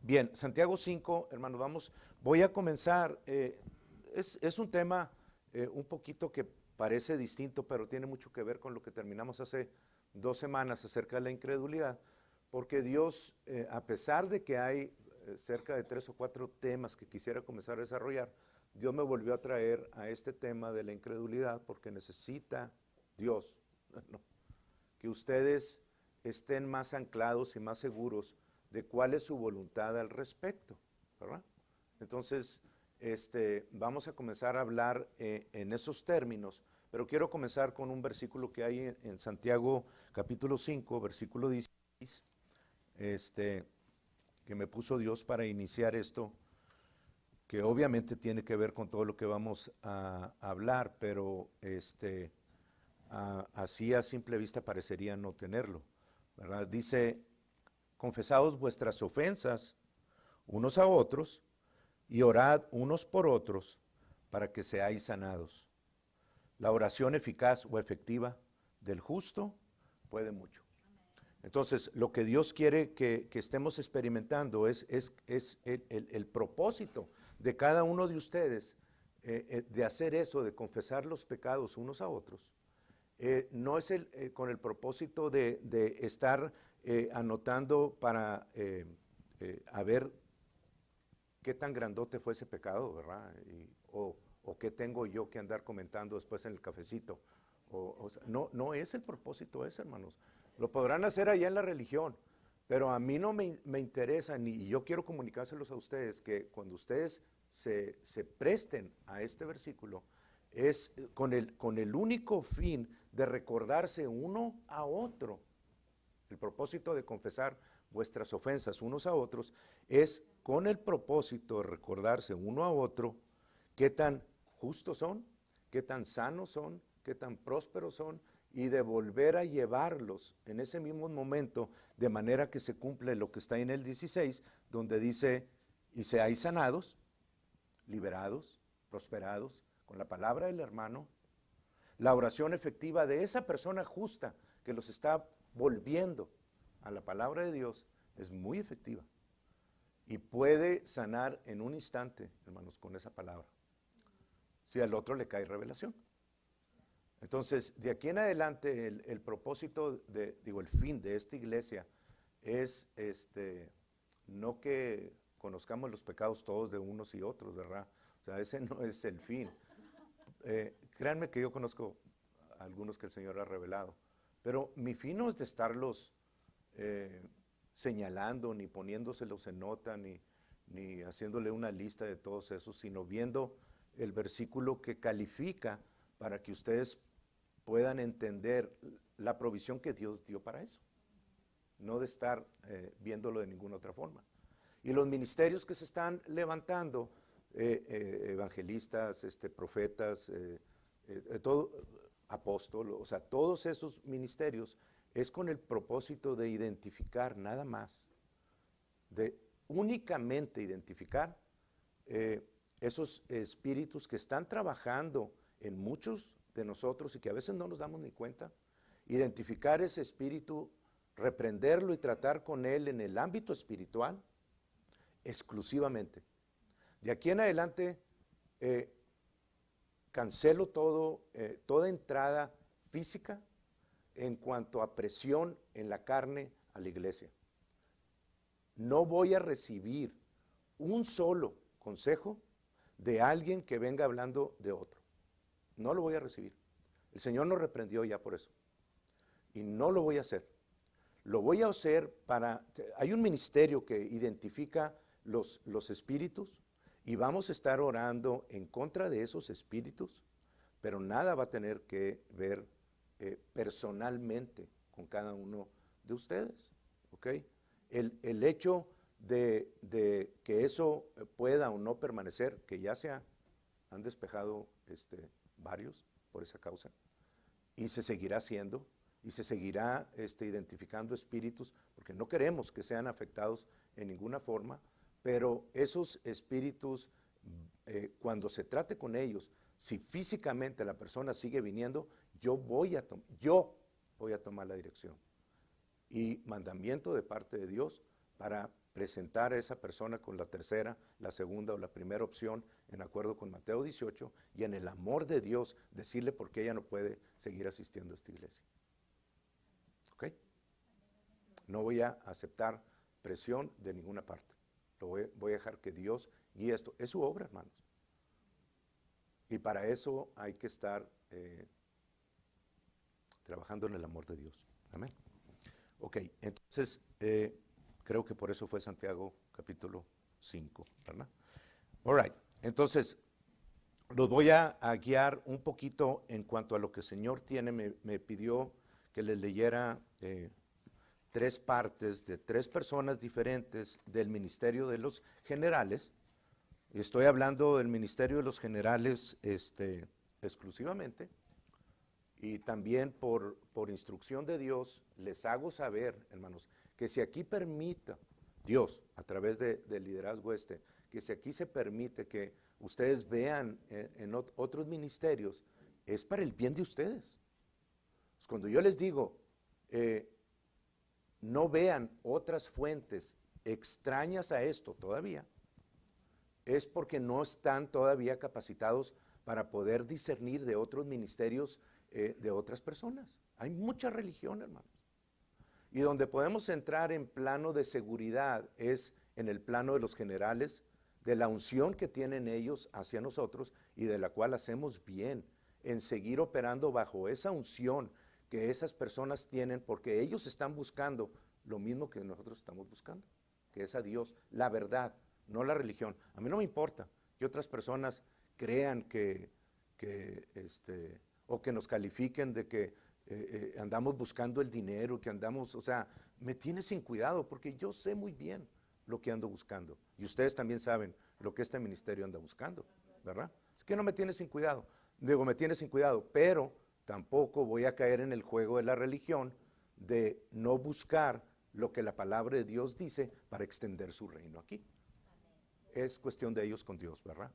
Bien, Santiago 5, hermanos, voy a comenzar. Es un tema un poquito que parece distinto, pero tiene mucho que ver con lo que terminamos hace 2 semanas acerca de la incredulidad, porque Dios, a pesar de que hay cerca de 3 o 4 temas que quisiera comenzar a desarrollar, Dios me volvió a traer a este tema de la incredulidad porque necesita Dios, ¿no?, que ustedes estén más anclados y más seguros de cuál es su voluntad al respecto, ¿verdad? Entonces, vamos a comenzar a hablar en esos términos, pero quiero comenzar con un versículo que hay en Santiago capítulo 5, versículo 16, que me puso Dios para iniciar esto, que obviamente tiene que ver con todo lo que vamos a hablar, pero así a simple vista parecería no tenerlo, ¿verdad? Dice: confesaos vuestras ofensas unos a otros y orad unos por otros para que seáis sanados. La oración eficaz o efectiva del justo puede mucho. Entonces, lo que Dios quiere que estemos experimentando es el propósito de cada uno de ustedes de hacer eso, de confesar los pecados unos a otros. No es con el propósito de estar anotando para a ver qué tan grandote fue ese pecado, ¿verdad? O qué tengo yo que andar comentando después en el cafecito. No es el propósito ese, hermanos. Lo podrán hacer allá en la religión, pero a mí no me interesa, ni yo quiero comunicárselos a ustedes, que cuando ustedes se presten a este versículo, es con el único fin de recordarse uno a otro. El propósito de confesar vuestras ofensas unos a otros es con el propósito de recordarse uno a otro qué tan justos son, qué tan sanos son, qué tan prósperos son, y de volver a llevarlos en ese mismo momento, de manera que se cumple lo que está en el 16, donde dice: y seáis sanados, liberados, prosperados, con la palabra del hermano. La oración efectiva de esa persona justa que los está volviendo a la palabra de Dios es muy efectiva y puede sanar en un instante, hermanos, con esa palabra, si al otro le cae revelación. Entonces, de aquí en adelante, el propósito, el fin de esta iglesia es no que conozcamos los pecados todos de unos y otros, ¿verdad? O sea, ese no es el fin. Créanme que yo conozco a algunos que el Señor ha revelado, pero mi fin no es de estarlos señalando, ni poniéndoselos en nota, ni haciéndole una lista de todos esos, sino viendo el versículo que califica para que ustedes puedan entender la provisión que Dios dio para eso, no de estar viéndolo de ninguna otra forma. Y los ministerios que se están levantando, evangelistas, profetas, todo, apóstol, o sea, todos esos ministerios es con el propósito de identificar nada más, de únicamente identificar esos espíritus que están trabajando en muchos de nosotros y que a veces no nos damos ni cuenta, identificar ese espíritu, reprenderlo y tratar con él en el ámbito espiritual exclusivamente. De aquí en adelante cancelo toda entrada física en cuanto a presión en la carne a la iglesia. No voy a recibir un solo consejo de alguien que venga hablando de otro. No lo voy a recibir. El Señor nos reprendió ya por eso. Y no lo voy a hacer. Lo voy a hacer hay un ministerio que identifica los espíritus y vamos a estar orando en contra de esos espíritus, pero nada va a tener que ver personalmente con cada uno de ustedes, ¿ok? El hecho de que eso pueda o no permanecer, que ya han despejado varios por esa causa, y se seguirá haciendo, y se seguirá identificando espíritus, porque no queremos que sean afectados en ninguna forma, pero esos espíritus, cuando se trate con ellos, si físicamente la persona sigue viniendo, yo voy a tomar la dirección y mandamiento de parte de Dios para presentar a esa persona con la tercera, la segunda o la primera opción en acuerdo con Mateo 18 y en el amor de Dios decirle por qué ella no puede seguir asistiendo a esta iglesia. ¿Ok? No voy a aceptar presión de ninguna parte. Voy a dejar que Dios guíe esto. Es su obra, hermanos. Y para eso hay que estar trabajando en el amor de Dios. Amén. Ok, entonces creo que por eso fue Santiago capítulo 5, ¿verdad? All right, entonces los voy a guiar un poquito en cuanto a lo que el Señor tiene. Me pidió que les leyera 3 partes de 3 personas diferentes del ministerio de los generales. Estoy hablando del ministerio de los generales exclusivamente. Y también por instrucción de Dios les hago saber, hermanos, que si aquí permita Dios, a través del liderazgo que si aquí se permite que ustedes vean en otros ministerios, es para el bien de ustedes. Pues cuando yo les digo, no vean otras fuentes extrañas a esto todavía, es porque no están todavía capacitados para poder discernir de otros ministerios de otras personas. Hay mucha religión, hermanos. Y donde podemos entrar en plano de seguridad es en el plano de los generales, de la unción que tienen ellos hacia nosotros y de la cual hacemos bien en seguir operando bajo esa unción que esas personas tienen, porque ellos están buscando lo mismo que nosotros estamos buscando, que es a Dios, la verdad, no la religión. A mí no me importa que otras personas crean o que nos califiquen de que andamos buscando el dinero, que andamos, o sea, me tiene sin cuidado, porque yo sé muy bien lo que ando buscando. Y ustedes también saben lo que este ministerio anda buscando, ¿verdad? Es que no me tiene sin cuidado. Digo, me tiene sin cuidado, pero tampoco voy a caer en el juego de la religión de no buscar lo que la palabra de Dios dice para extender su reino aquí. Es cuestión de ellos con Dios, ¿verdad?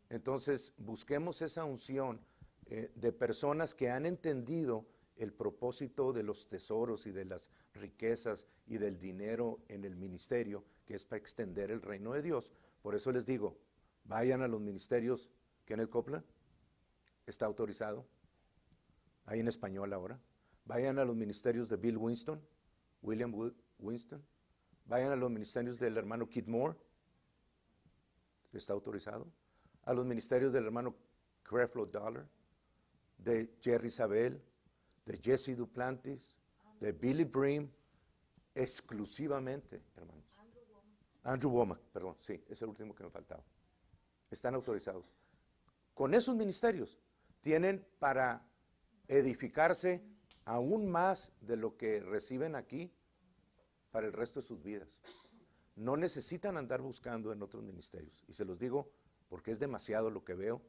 Entonces, busquemos esa unción de personas que han entendido el propósito de los tesoros y de las riquezas y del dinero en el ministerio, que es para extender el reino de Dios. Por eso les digo, vayan a los ministerios. Kenneth Copeland está autorizado, hay en español ahora. Vayan a los ministerios de Bill Winston, William Winston. Vayan a los ministerios del hermano Kid Moore, está autorizado. A los ministerios del hermano Creflo Dollar, de Jerry Sabel, de Jesse Duplantis, de Billy Bream, exclusivamente, hermanos. Andrew Womack, perdón, sí, es el último que me faltaba. Están autorizados. Con esos ministerios tienen para edificarse aún más de lo que reciben aquí para el resto de sus vidas. No necesitan andar buscando en otros ministerios. Y se los digo porque es demasiado lo que veo.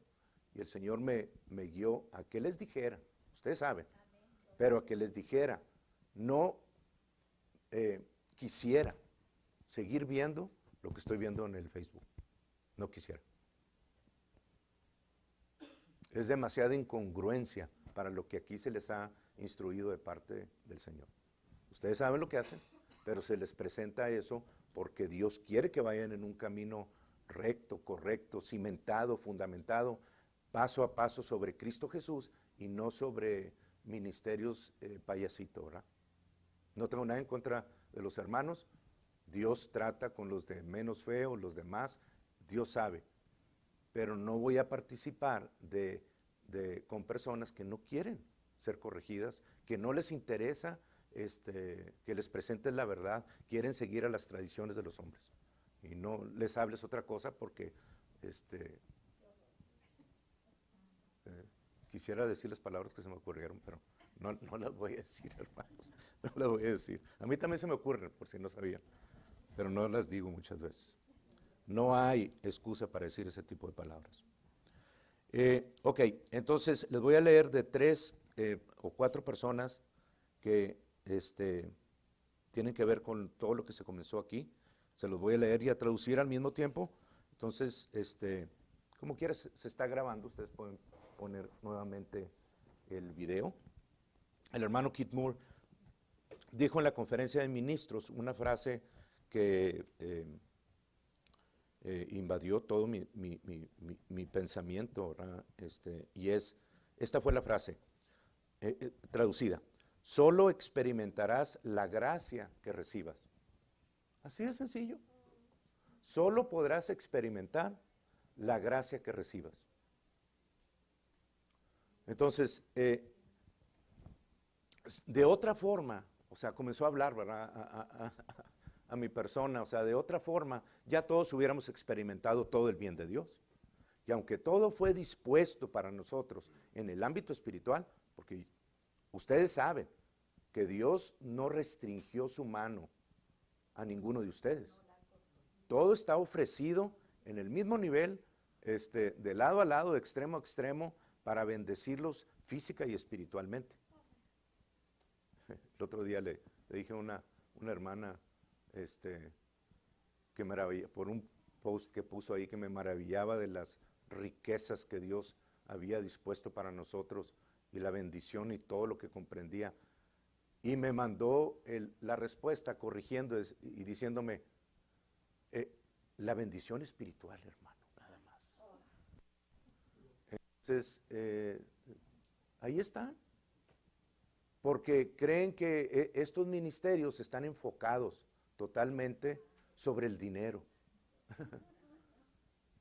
Y el Señor me guió a que les dijera, ustedes saben, pero a que les dijera, no quisiera seguir viendo lo que estoy viendo en el Facebook. No quisiera. Es demasiada incongruencia para lo que aquí se les ha instruido de parte del Señor. Ustedes saben lo que hacen, pero se les presenta eso porque Dios quiere que vayan en un camino recto, correcto, cimentado, fundamentado, paso a paso sobre Cristo Jesús y no sobre ministerios payasito, ¿verdad? No tengo nada en contra de los hermanos. Dios trata con los de menos fe o los demás, Dios sabe. Pero no voy a participar con personas que no quieren ser corregidas, que no les interesa que les presenten la verdad, quieren seguir a las tradiciones de los hombres. Y no les hables otra cosa porque quisiera decirles palabras que se me ocurrieron, pero no las voy a decir, hermanos. No las voy a decir. A mí también se me ocurren, por si no sabían, pero no las digo muchas veces. No hay excusa para decir ese tipo de palabras. Ok, entonces les voy a leer de 3 o 4 personas que tienen que ver con todo lo que se comenzó aquí. Se los voy a leer y a traducir al mismo tiempo. Entonces, como quiera se está grabando, ustedes pueden poner nuevamente el video. El hermano Kit Moore dijo en la conferencia de ministros una frase que invadió todo mi pensamiento, ¿verdad? Y esta fue la frase traducida: solo experimentarás la gracia que recibas. Así de sencillo. Solo podrás experimentar la gracia que recibas. Entonces, de otra forma, o sea, comenzó a hablar, ¿verdad? A mi persona, o sea, de otra forma, ya todos hubiéramos experimentado todo el bien de Dios. Y aunque todo fue dispuesto para nosotros en el ámbito espiritual, porque ustedes saben que Dios no restringió su mano a ninguno de ustedes. Todo está ofrecido en el mismo nivel, de lado a lado, de extremo a extremo, para bendecirlos física y espiritualmente. El otro día le dije a una hermana, que maravilla, por un post que puso ahí, que me maravillaba de las riquezas que Dios había dispuesto para nosotros y la bendición y todo lo que comprendía. Y me mandó la respuesta corrigiendo y diciéndome, la bendición espiritual, hermano, nada más. Entonces, ahí están. Porque creen que estos ministerios están enfocados totalmente sobre el dinero.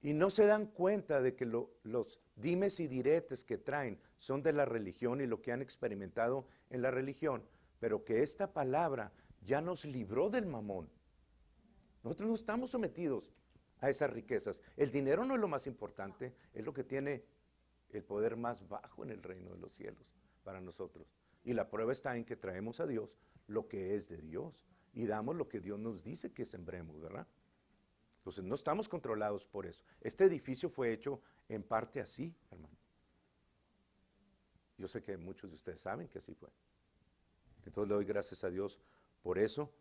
Y no se dan cuenta de que los dimes y diretes que traen son de la religión y lo que han experimentado en la religión, pero que esta palabra ya nos libró del mamón. Nosotros no estamos sometidos a esas riquezas. El dinero no es lo más importante, es lo que tiene el poder más bajo en el reino de los cielos para nosotros. Y la prueba está en que traemos a Dios lo que es de Dios y damos lo que Dios nos dice que sembremos, ¿verdad? Entonces no estamos controlados por eso. Este edificio fue hecho en parte así, hermano. Yo sé que muchos de ustedes saben que así fue. Entonces le doy gracias a Dios por eso,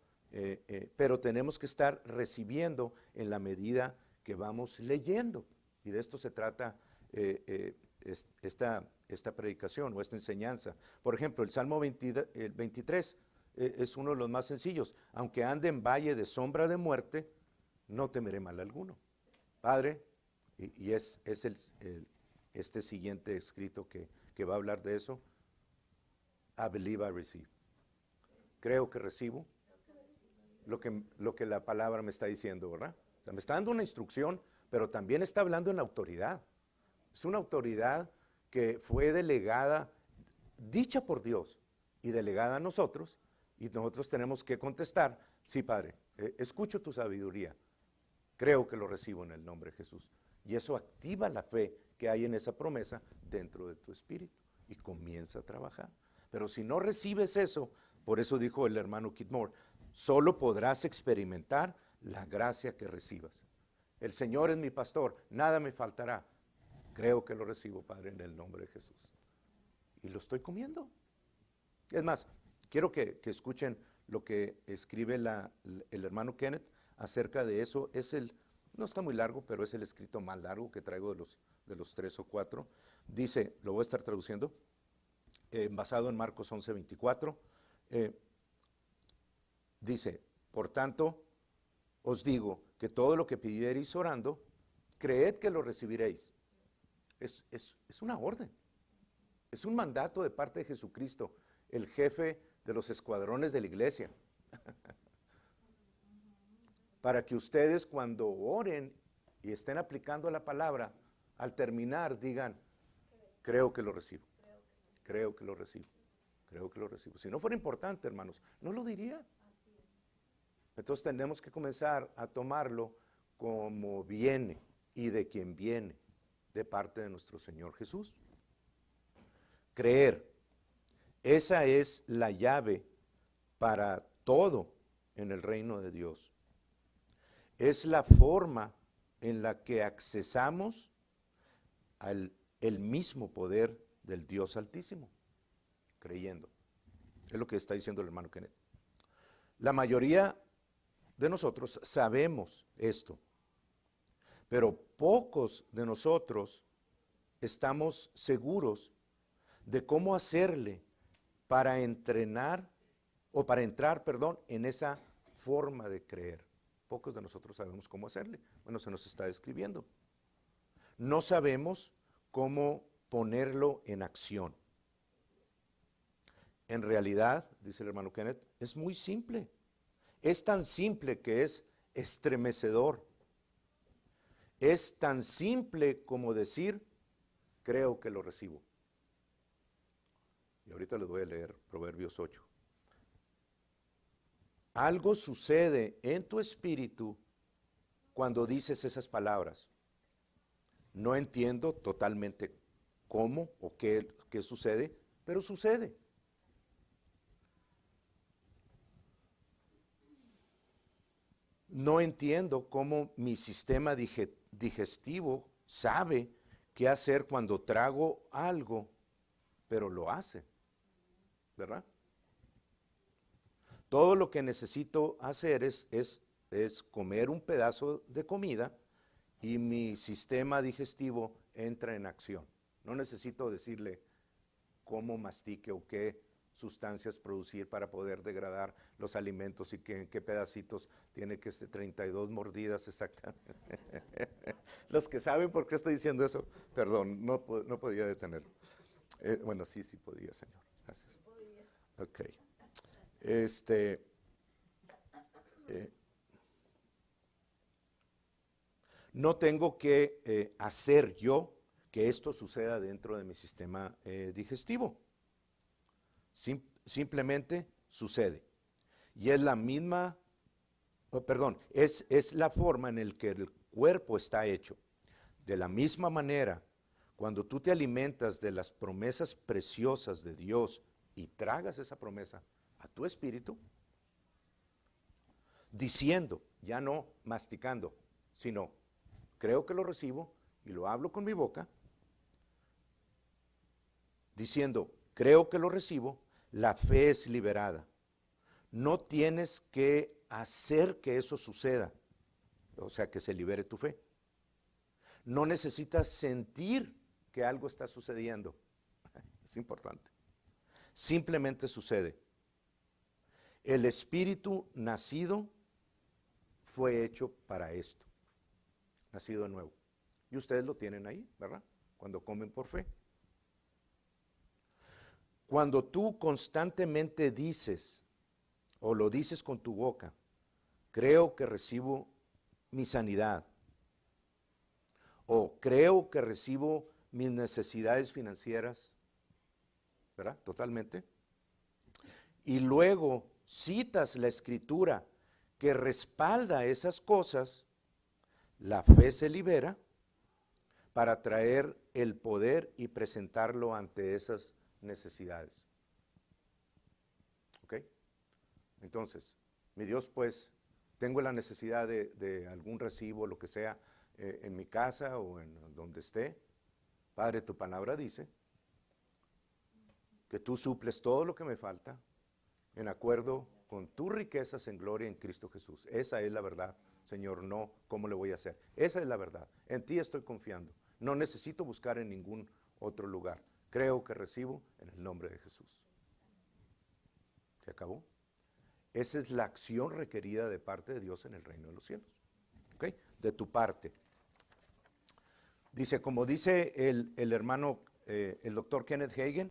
pero tenemos que estar recibiendo en la medida que vamos leyendo. Y de esto se trata esta predicación o esta enseñanza. Por ejemplo, el Salmo 23 es uno de los más sencillos. Aunque ande en valle de sombra de muerte, no temeré mal alguno. Padre, y es este siguiente escrito que va a hablar de eso. I believe I receive. Creo que recibo lo que la palabra me está diciendo, ¿verdad? O sea, me está dando una instrucción, pero también está hablando en autoridad. Es una autoridad que fue delegada, dicha por Dios y delegada a nosotros, y nosotros tenemos que contestar: sí, Padre, escucho tu sabiduría, creo que lo recibo en el nombre de Jesús. Y eso activa la fe que hay en esa promesa dentro de tu espíritu y comienza a trabajar. Pero si no recibes eso, por eso dijo el hermano Keith Moore, solo podrás experimentar la gracia que recibas. El Señor es mi pastor, nada me faltará. Creo que lo recibo, Padre, en el nombre de Jesús. Y lo estoy comiendo. Es más, quiero que escuchen lo que escribe el hermano Kenneth acerca de eso. No está muy largo, pero es el escrito más largo que traigo de los 3 o 4. Dice, lo voy a estar traduciendo, basado en Marcos 11:24. Dice, por tanto, os digo que todo lo que pidiereis orando, creed que lo recibiréis. Es una orden, es un mandato de parte de Jesucristo, el jefe de los escuadrones de la iglesia. Para que ustedes, cuando oren y estén aplicando la palabra, al terminar digan, creo que lo recibo, creo que lo recibo, creo que lo recibo. Si no fuera importante, hermanos, no lo diría. Entonces tenemos que comenzar a tomarlo como viene y de quien viene, de parte de nuestro Señor Jesús. Creer, esa es la llave para todo en el reino de Dios. Es la forma en la que accesamos el mismo poder del Dios Altísimo, creyendo. Es lo que está diciendo el hermano Kenneth. La mayoría de nosotros sabemos esto, pero pocos de nosotros estamos seguros de cómo hacerle para entrar, en esa forma de creer. Pocos de nosotros sabemos cómo hacerle. Bueno, se nos está describiendo. No sabemos cómo ponerlo en acción. En realidad, dice el hermano Kenneth, es muy simple. Es tan simple que es estremecedor. Es tan simple como decir, creo que lo recibo. Y ahorita les voy a leer Proverbios 8. Algo sucede en tu espíritu cuando dices esas palabras. No entiendo totalmente cómo o qué sucede, pero sucede. No entiendo cómo mi sistema digestivo sabe qué hacer cuando trago algo, pero lo hace, ¿verdad? Todo lo que necesito hacer es comer un pedazo de comida y mi sistema digestivo entra en acción. No necesito decirle cómo mastique o qué sustancias producir para poder degradar los alimentos y en qué pedacitos tiene que ser 32 mordidas exactamente. Los que saben por qué estoy diciendo eso, perdón, no podía detenerlo. Bueno, sí podía, Señor. Gracias. Ok. No tengo que hacer yo que esto suceda dentro de mi sistema digestivo. Simplemente sucede. Y es la misma, es la forma en la que el cuerpo está hecho. De la misma manera, cuando tú te alimentas de las promesas preciosas de Dios y tragas esa promesa a tu espíritu, diciendo, ya no masticando, sino creo que lo recibo y lo hablo con mi boca, diciendo, creo que lo recibo, la fe es liberada. No tienes que hacer que eso suceda, o sea, que se libere tu fe. No necesitas sentir que algo está sucediendo. Es importante. Simplemente sucede. El espíritu nacido fue hecho para esto. Nacido de nuevo. Y ustedes lo tienen ahí, ¿verdad? Cuando comen por fe. Cuando tú constantemente dices, o lo dices con tu boca, creo que recibo mi sanidad, o creo que recibo mis necesidades financieras, ¿verdad? Totalmente. Y luego citas la escritura que respalda esas cosas, la fe se libera para traer el poder y presentarlo ante esas necesidades. ¿Ok? Entonces, mi Dios, pues, tengo la necesidad de algún recibo, lo que sea, en mi casa o en donde esté. Padre, tu palabra dice que tú suples todo lo que me falta en acuerdo con tus riquezas en gloria en Cristo Jesús. Esa es la verdad, Señor, no cómo le voy a hacer. Esa es la verdad. En ti estoy confiando. No necesito buscar en ningún otro lugar. Creo que recibo en el nombre de Jesús. ¿Se acabó? Esa es la acción requerida de parte de Dios en el reino de los cielos. ¿Ok? De tu parte. Dice, como dice el hermano, el doctor Kenneth Hagin,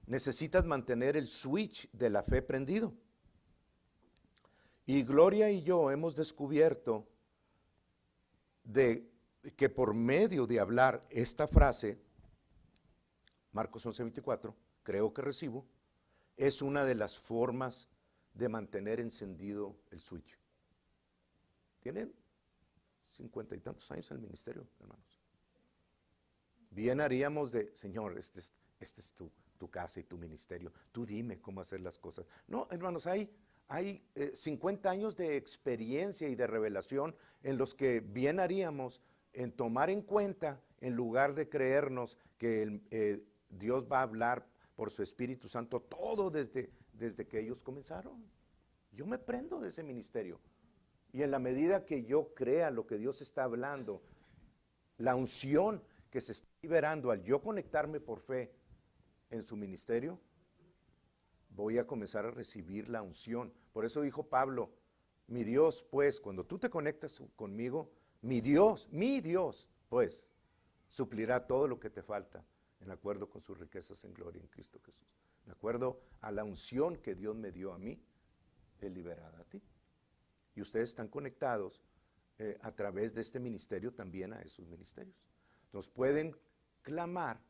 necesitas mantener el switch de la fe prendido. Y Gloria y yo hemos descubierto de que por medio de hablar esta frase, Marcos 11:24, creo que recibo, es una de las formas de mantener encendido el switch. Tienen 50 y tantos años en el ministerio, hermanos. Bien haríamos de, Señor, este es tu casa y tu ministerio. Tú dime cómo hacer las cosas. No, hermanos, hay 50 años de experiencia y de revelación en los que bien haríamos en tomar en cuenta, en lugar de creernos que Dios va a hablar por su Espíritu Santo todo desde que ellos comenzaron. Yo me prendo de ese ministerio. Y en la medida que yo crea lo que Dios está hablando, la unción que se está liberando al yo conectarme por fe en su ministerio, voy a comenzar a recibir la unción. Por eso dijo Pablo, Mi Dios, pues, cuando tú te conectas conmigo, mi Dios, pues, suplirá todo lo que te falta en acuerdo con sus riquezas en gloria en Cristo Jesús. De acuerdo a la unción que Dios me dio a mí, Él liberará a ti. Y ustedes están conectados a través de este ministerio también a esos ministerios. Entonces pueden clamar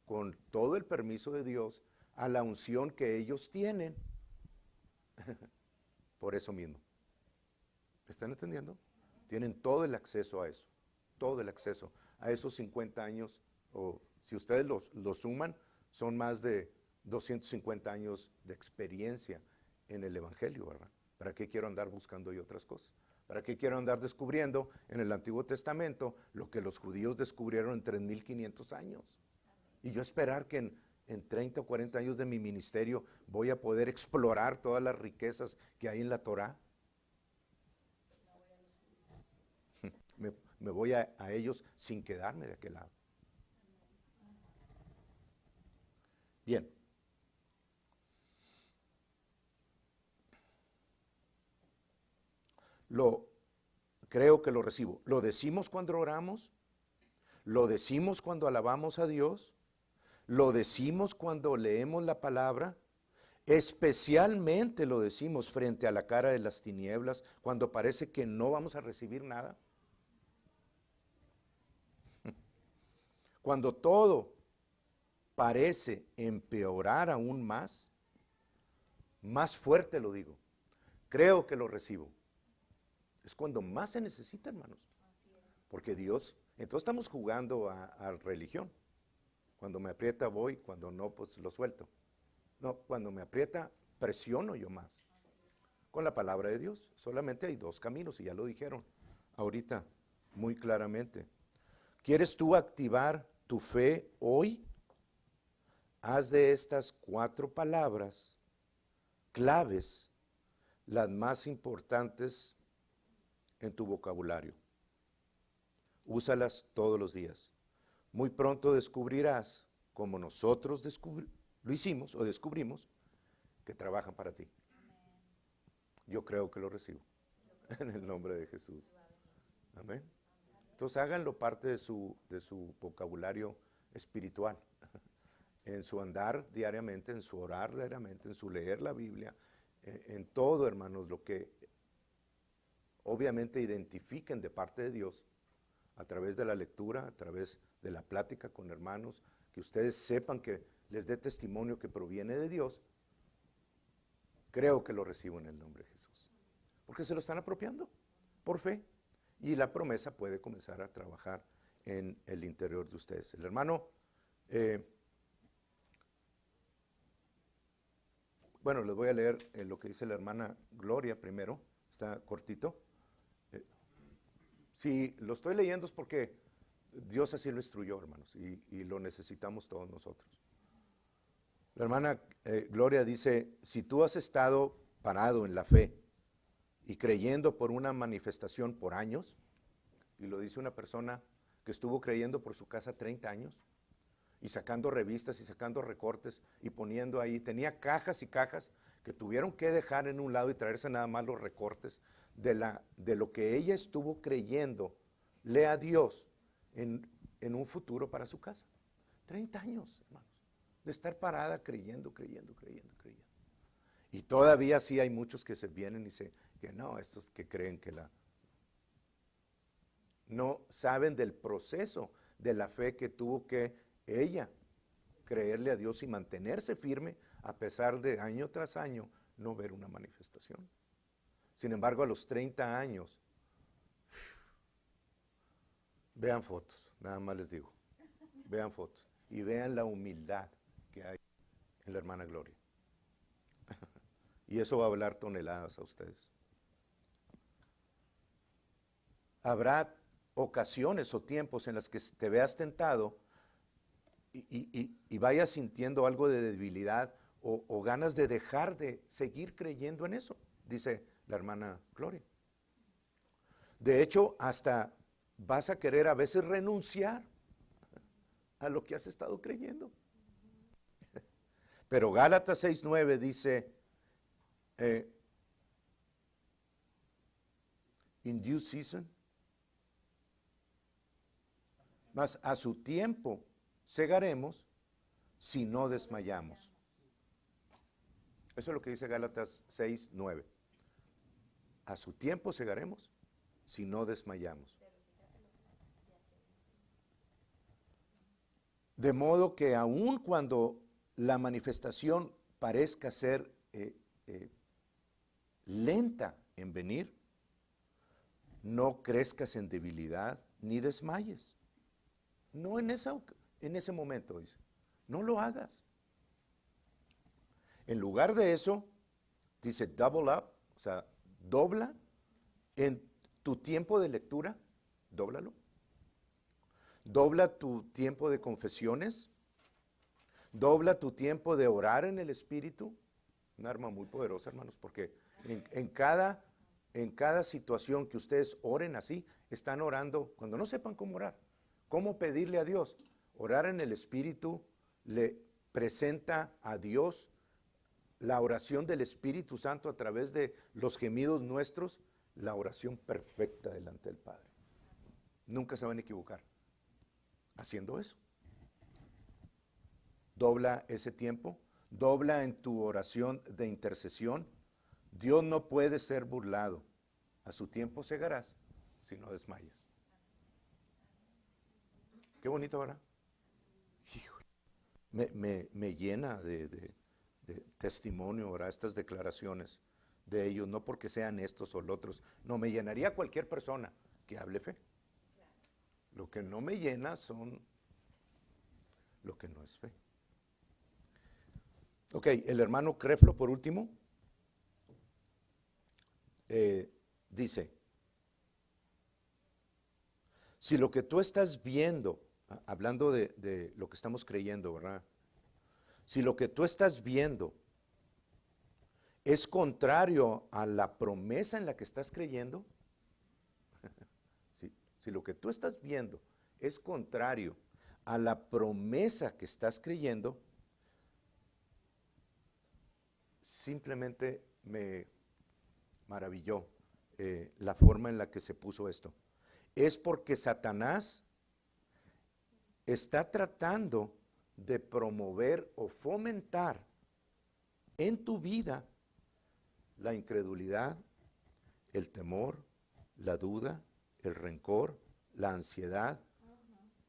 con todo el permiso de Dios a la unción que ellos tienen. Por eso mismo. ¿Están entendiendo? Tienen todo el acceso a eso, todo el acceso a esos 50 años, o si ustedes los suman, son más de 250 años de experiencia en el Evangelio, ¿verdad? ¿Para qué quiero andar buscando yo otras cosas? ¿Para qué quiero andar descubriendo en el Antiguo Testamento lo que los judíos descubrieron en 3500 años? Y yo esperar que en 30 o 40 años de mi ministerio voy a poder explorar todas las riquezas que hay en la Torá. Me voy a ellos sin quedarme de aquel lado. Bien. Creo que lo recibo. Lo decimos cuando oramos, lo decimos cuando alabamos a Dios, lo decimos cuando leemos la palabra, especialmente lo decimos frente a la cara de las tinieblas, cuando parece que no vamos a recibir nada. Cuando todo parece empeorar aún más fuerte lo digo, creo que lo recibo. Es cuando más se necesita, hermanos. Porque Dios, entonces estamos jugando a religión. Cuando me aprieta voy, cuando no, pues lo suelto. No, cuando me aprieta, presiono yo más. Con la palabra de Dios, solamente hay dos caminos, y ya lo dijeron ahorita muy claramente. ¿Quieres tú activar tu fe hoy? Haz de estas 4 palabras claves las más importantes en tu vocabulario. Úsalas todos los días. Muy pronto descubrirás, como nosotros lo hicimos o descubrimos, que trabajan para ti. Yo creo que lo recibo. En el nombre de Jesús. Amén. Entonces háganlo parte de su vocabulario espiritual. En su andar diariamente, en su orar diariamente, en su leer la Biblia, en todo, hermanos, lo que obviamente identifiquen de parte de Dios, a través de la lectura, a través de la plática con hermanos, que ustedes sepan que les dé testimonio que proviene de Dios. Creo que lo recibo en el nombre de Jesús. Porque se lo están apropiando por fe. Y la promesa puede comenzar a trabajar en el interior de ustedes. El hermano, bueno, les voy a leer lo que dice la hermana Gloria primero. Está cortito. Si lo estoy leyendo es porque Dios así lo instruyó, hermanos, y lo necesitamos todos nosotros. La hermana Gloria dice, si tú has estado parado en la fe y creyendo por una manifestación por años, y lo dice una persona que estuvo creyendo por su casa 30 años, y sacando revistas y sacando recortes y poniendo ahí, tenía cajas y cajas que tuvieron que dejar en un lado y traerse nada más los recortes de lo que ella estuvo creyendo, a Dios en un futuro para su casa. 30 años, hermanos, de estar parada creyendo. Y todavía sí hay muchos que se vienen y que no, estos que creen que no saben del proceso de la fe que tuvo que ella creerle a Dios y mantenerse firme a pesar de año tras año no ver una manifestación. Sin embargo, a los 30 años, vean fotos, nada más les digo, vean fotos y vean la humildad que hay en la hermana Gloria. Y eso va a hablar toneladas a ustedes. Habrá ocasiones o tiempos en las que te veas tentado y vayas sintiendo algo de debilidad o ganas de dejar de seguir creyendo en eso, dice la hermana Gloria. De hecho, hasta vas a querer a veces renunciar a lo que has estado creyendo. Pero Gálatas 6:9 dice, In due season. Mas a su tiempo segaremos si no desmayamos. Eso es lo que dice Gálatas 6:9. A su tiempo segaremos si no desmayamos. De modo que aun cuando la manifestación parezca ser lenta en venir, no crezcas en debilidad ni desmayes. No en ese momento, dice. No lo hagas. En lugar de eso, dice double up, o sea, dobla en tu tiempo de lectura, dóblalo. Dobla tu tiempo de confesiones. Dobla tu tiempo de orar en el Espíritu. Un arma muy poderosa, hermanos, porque en cada situación que ustedes oren así, están orando, cuando no sepan cómo orar, cómo pedirle a Dios. Orar en el Espíritu le presenta a Dios la oración del Espíritu Santo a través de los gemidos nuestros, la oración perfecta delante del Padre. Nunca se van a equivocar haciendo eso. Dobla ese tiempo, dobla en tu oración de intercesión. Dios no puede ser burlado. A su tiempo segarás si no desmayas. Qué bonito, ¿verdad? Híjole, me llena de testimonio, ¿verdad? Estas declaraciones de ellos, no porque sean estos o los otros. No, me llenaría cualquier persona que hable fe. Lo que no me llena son lo que no es fe. Ok, el hermano Creflo, por último, dice, si lo que tú estás viendo, hablando de lo que estamos creyendo, ¿verdad? Si lo que tú estás viendo es contrario a la promesa en la que estás creyendo, si lo que tú estás viendo es contrario a la promesa que estás creyendo, simplemente me maravilló la forma en la que se puso esto. Es porque Satanás está tratando de promover o fomentar en tu vida la incredulidad, el temor, la duda, el rencor, la ansiedad.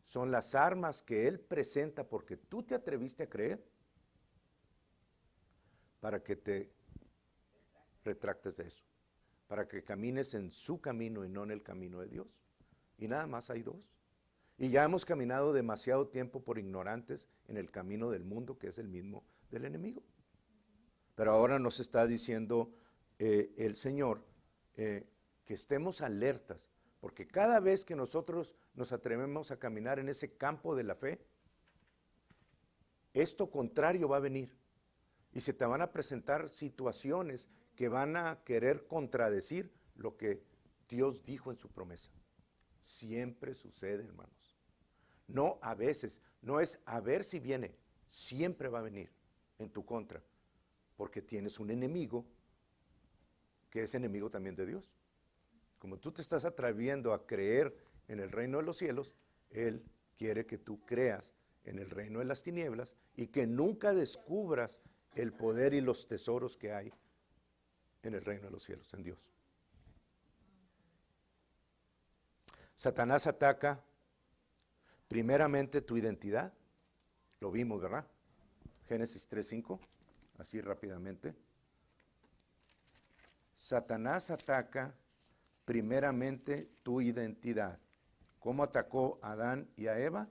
Son las armas que él presenta porque tú te atreviste a creer para que te retractes de eso, para que camines en su camino y no en el camino de Dios. Y nada más hay dos. Y ya hemos caminado demasiado tiempo por ignorantes en el camino del mundo, que es el mismo del enemigo. Pero ahora nos está diciendo el Señor que estemos alertas, porque cada vez que nosotros nos atrevemos a caminar en ese campo de la fe, esto contrario va a venir. Y se te van a presentar situaciones que van a querer contradecir lo que Dios dijo en su promesa. Siempre sucede, hermanos. No a veces, no es a ver si viene, siempre va a venir en tu contra, porque tienes un enemigo que es enemigo también de Dios. Como tú te estás atreviendo a creer en el reino de los cielos, Él quiere que tú creas en el reino de las tinieblas y que nunca descubras el poder y los tesoros que hay en el reino de los cielos, en Dios. Satanás ataca primeramente tu identidad, lo vimos, ¿verdad? Génesis 3:5, así rápidamente. Satanás ataca primeramente tu identidad. ¿Cómo atacó a Adán y a Eva?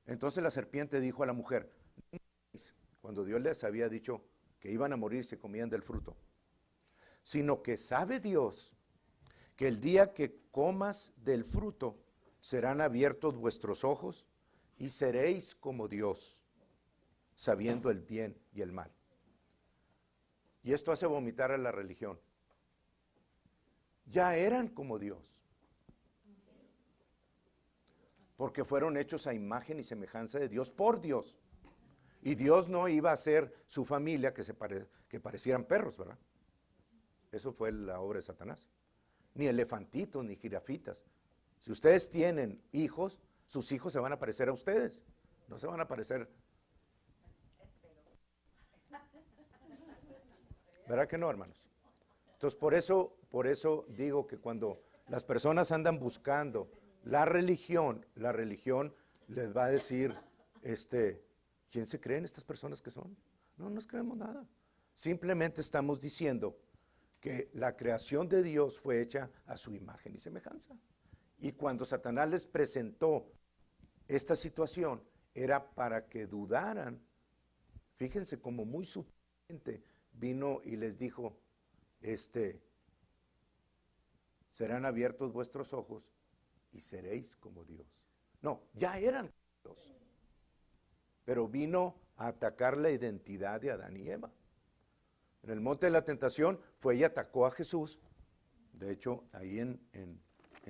Entonces la serpiente dijo a la mujer, cuando Dios les había dicho que iban a morir si comían del fruto, sino que sabe Dios que el día que comas del fruto serán abiertos vuestros ojos y seréis como Dios, sabiendo el bien y el mal. Y esto hace vomitar a la religión. Ya eran como Dios, porque fueron hechos a imagen y semejanza de Dios por Dios. Y Dios no iba a hacer su familia que parecieran perros, ¿verdad? Eso fue la obra de Satanás. Ni elefantitos, ni jirafitas. Si ustedes tienen hijos, sus hijos se van a parecer a ustedes. No se van a parecer. ¿Verdad que no, hermanos? Entonces, por eso digo que cuando las personas andan buscando la religión les va a decir, ¿quién se creen estas personas que son? No nos creemos nada. Simplemente estamos diciendo que la creación de Dios fue hecha a su imagen y semejanza. Y cuando Satanás les presentó esta situación, era para que dudaran. Fíjense como muy sutilmente vino y les dijo, serán abiertos vuestros ojos y seréis como Dios. No, ya eran Dios. Pero vino a atacar la identidad de Adán y Eva. En el monte de la tentación fue y atacó a Jesús. De hecho, ahí en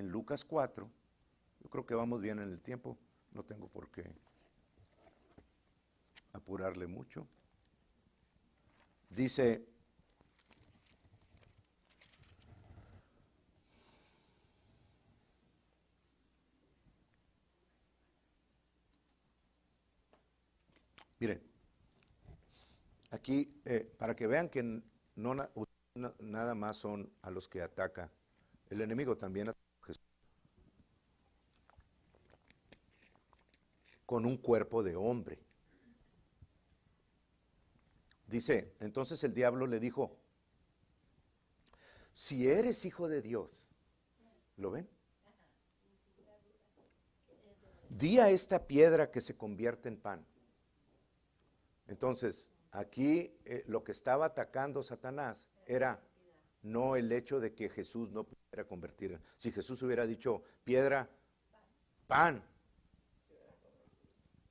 Lucas 4, yo creo que vamos bien en el tiempo, no tengo por qué apurarle mucho. Dice, miren, aquí para que vean que nada más son a los que ataca, el enemigo también ataca a Jesús con un cuerpo de hombre. Dice, entonces el diablo le dijo, si eres hijo de Dios, ¿lo ven? Di a esta piedra que se convierte en pan. Entonces, aquí lo que estaba atacando Satanás era no el hecho de que Jesús no pudiera convertir. Si Jesús hubiera dicho piedra, pan,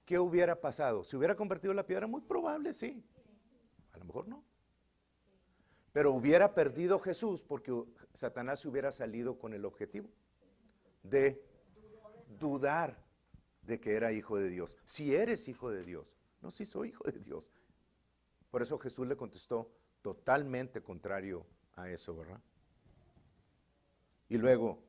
¿qué hubiera pasado? ¿Se hubiera convertido la piedra? Muy probable, sí. A lo mejor no. Pero hubiera perdido Jesús porque Satanás hubiera salido con el objetivo de dudar de que era hijo de Dios. Si eres hijo de Dios. No, si soy hijo de Dios. Por eso Jesús le contestó totalmente contrario a eso, ¿verdad? Y luego,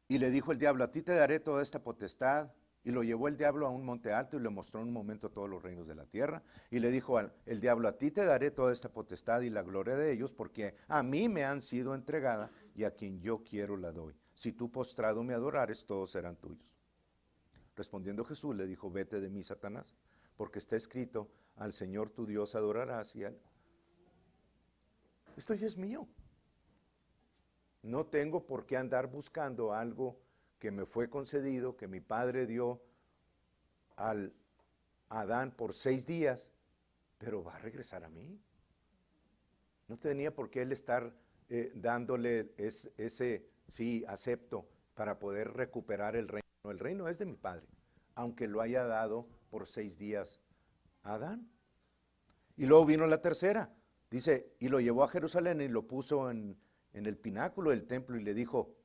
y le dijo el diablo, a ti te daré toda esta potestad. Y lo llevó el diablo a un monte alto y le mostró en un momento todos los reinos de la tierra. Y le dijo el diablo, a ti te daré toda esta potestad y la gloria de ellos, porque a mí me han sido entregada y a quien yo quiero la doy. Si tú postrado me adorares, todos serán tuyos. Respondiendo Jesús le dijo, vete de mí, Satanás, porque está escrito, al Señor tu Dios adorarás y esto ya es mío. No tengo por qué andar buscando algo que me fue concedido, que mi padre dio a Adán por 6 días, pero va a regresar a mí. No tenía por qué él estar dándole ese sí, acepto, para poder recuperar el reino. El reino es de mi padre, aunque lo haya dado por 6 días a Adán. Y luego vino la tercera, dice, y lo llevó a Jerusalén y lo puso en el pináculo del templo y le dijo,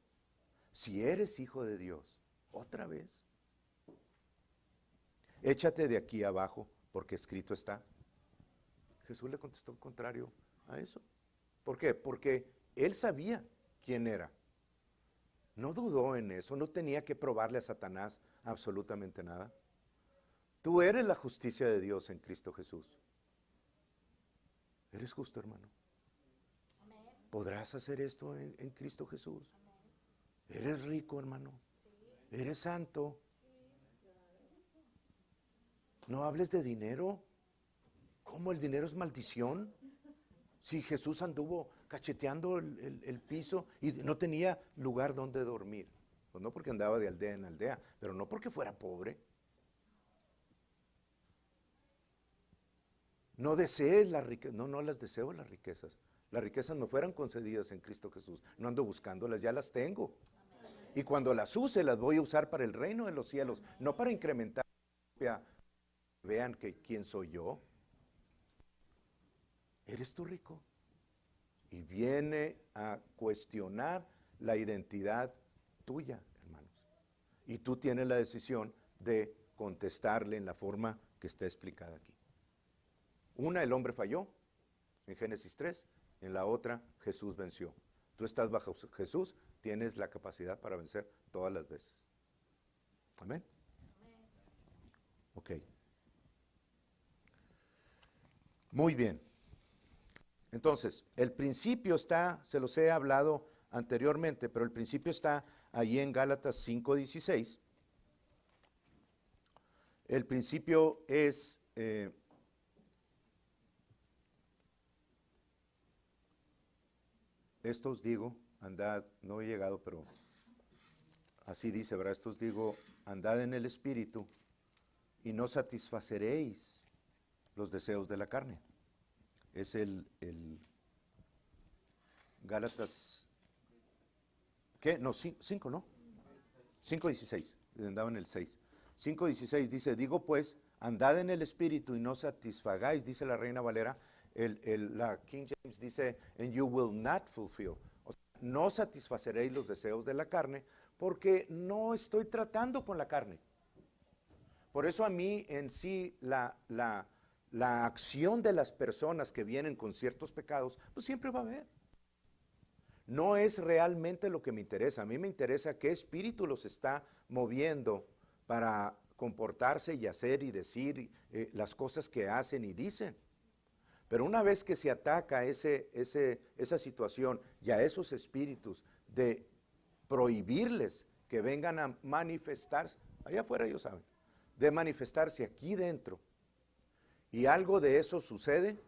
si eres hijo de Dios, otra vez, échate de aquí abajo, porque escrito está. Jesús le contestó contrario a eso. ¿Por qué? Porque él sabía quién era. No dudó en eso, no tenía que probarle a Satanás absolutamente nada. Tú eres la justicia de Dios en Cristo Jesús. ¿Eres justo, hermano? ¿Podrás hacer esto en Cristo Jesús? ¿Eres rico, hermano? ¿Eres santo? No hables de dinero. ¿Cómo el dinero es maldición? Si Jesús anduvo cacheteando el piso y no tenía lugar donde dormir. Pues no porque andaba de aldea en aldea, pero no porque fuera pobre. No desees las riquezas, no las deseo las riquezas. Las riquezas me fueran concedidas en Cristo Jesús. No ando buscándolas, ya las tengo. Y cuando las use, las voy a usar para el reino de los cielos, no para incrementar. Vean que quién soy yo. ¿Eres tú rico? Y viene a cuestionar la identidad tuya, hermanos. Y tú tienes la decisión de contestarle en la forma que está explicada aquí. Una, el hombre falló. en Génesis 3, en la otra Jesús venció. Tú estás bajo Jesús, tienes la capacidad para vencer todas las veces. Amén. Ok. Muy bien. Entonces, el principio está, se los he hablado anteriormente, pero el principio está allí en Gálatas 5:16. El principio es, esto os digo, andad, no he llegado, pero así dice, ¿verdad? Esto os digo, andad en el Espíritu y no satisfaceréis los deseos de la carne. Es el Gálatas, ¿qué? No, 5, ¿no? 5:16, andaba en el 6. 5:16 dice, digo pues, andad en el Espíritu y no satisfagáis, dice la Reina Valera, la King James dice, and you will not fulfill. O sea, no satisfaceréis los deseos de la carne, porque no estoy tratando con la carne. Por eso a mí en sí la acción de las personas que vienen con ciertos pecados, pues siempre va a haber. No es realmente lo que me interesa. A mí me interesa qué espíritu los está moviendo para comportarse y hacer y decir las cosas que hacen y dicen. Pero una vez que se ataca esa situación y a esos espíritus de prohibirles que vengan a manifestarse, allá afuera ellos saben, de manifestarse aquí dentro, y algo de eso sucede,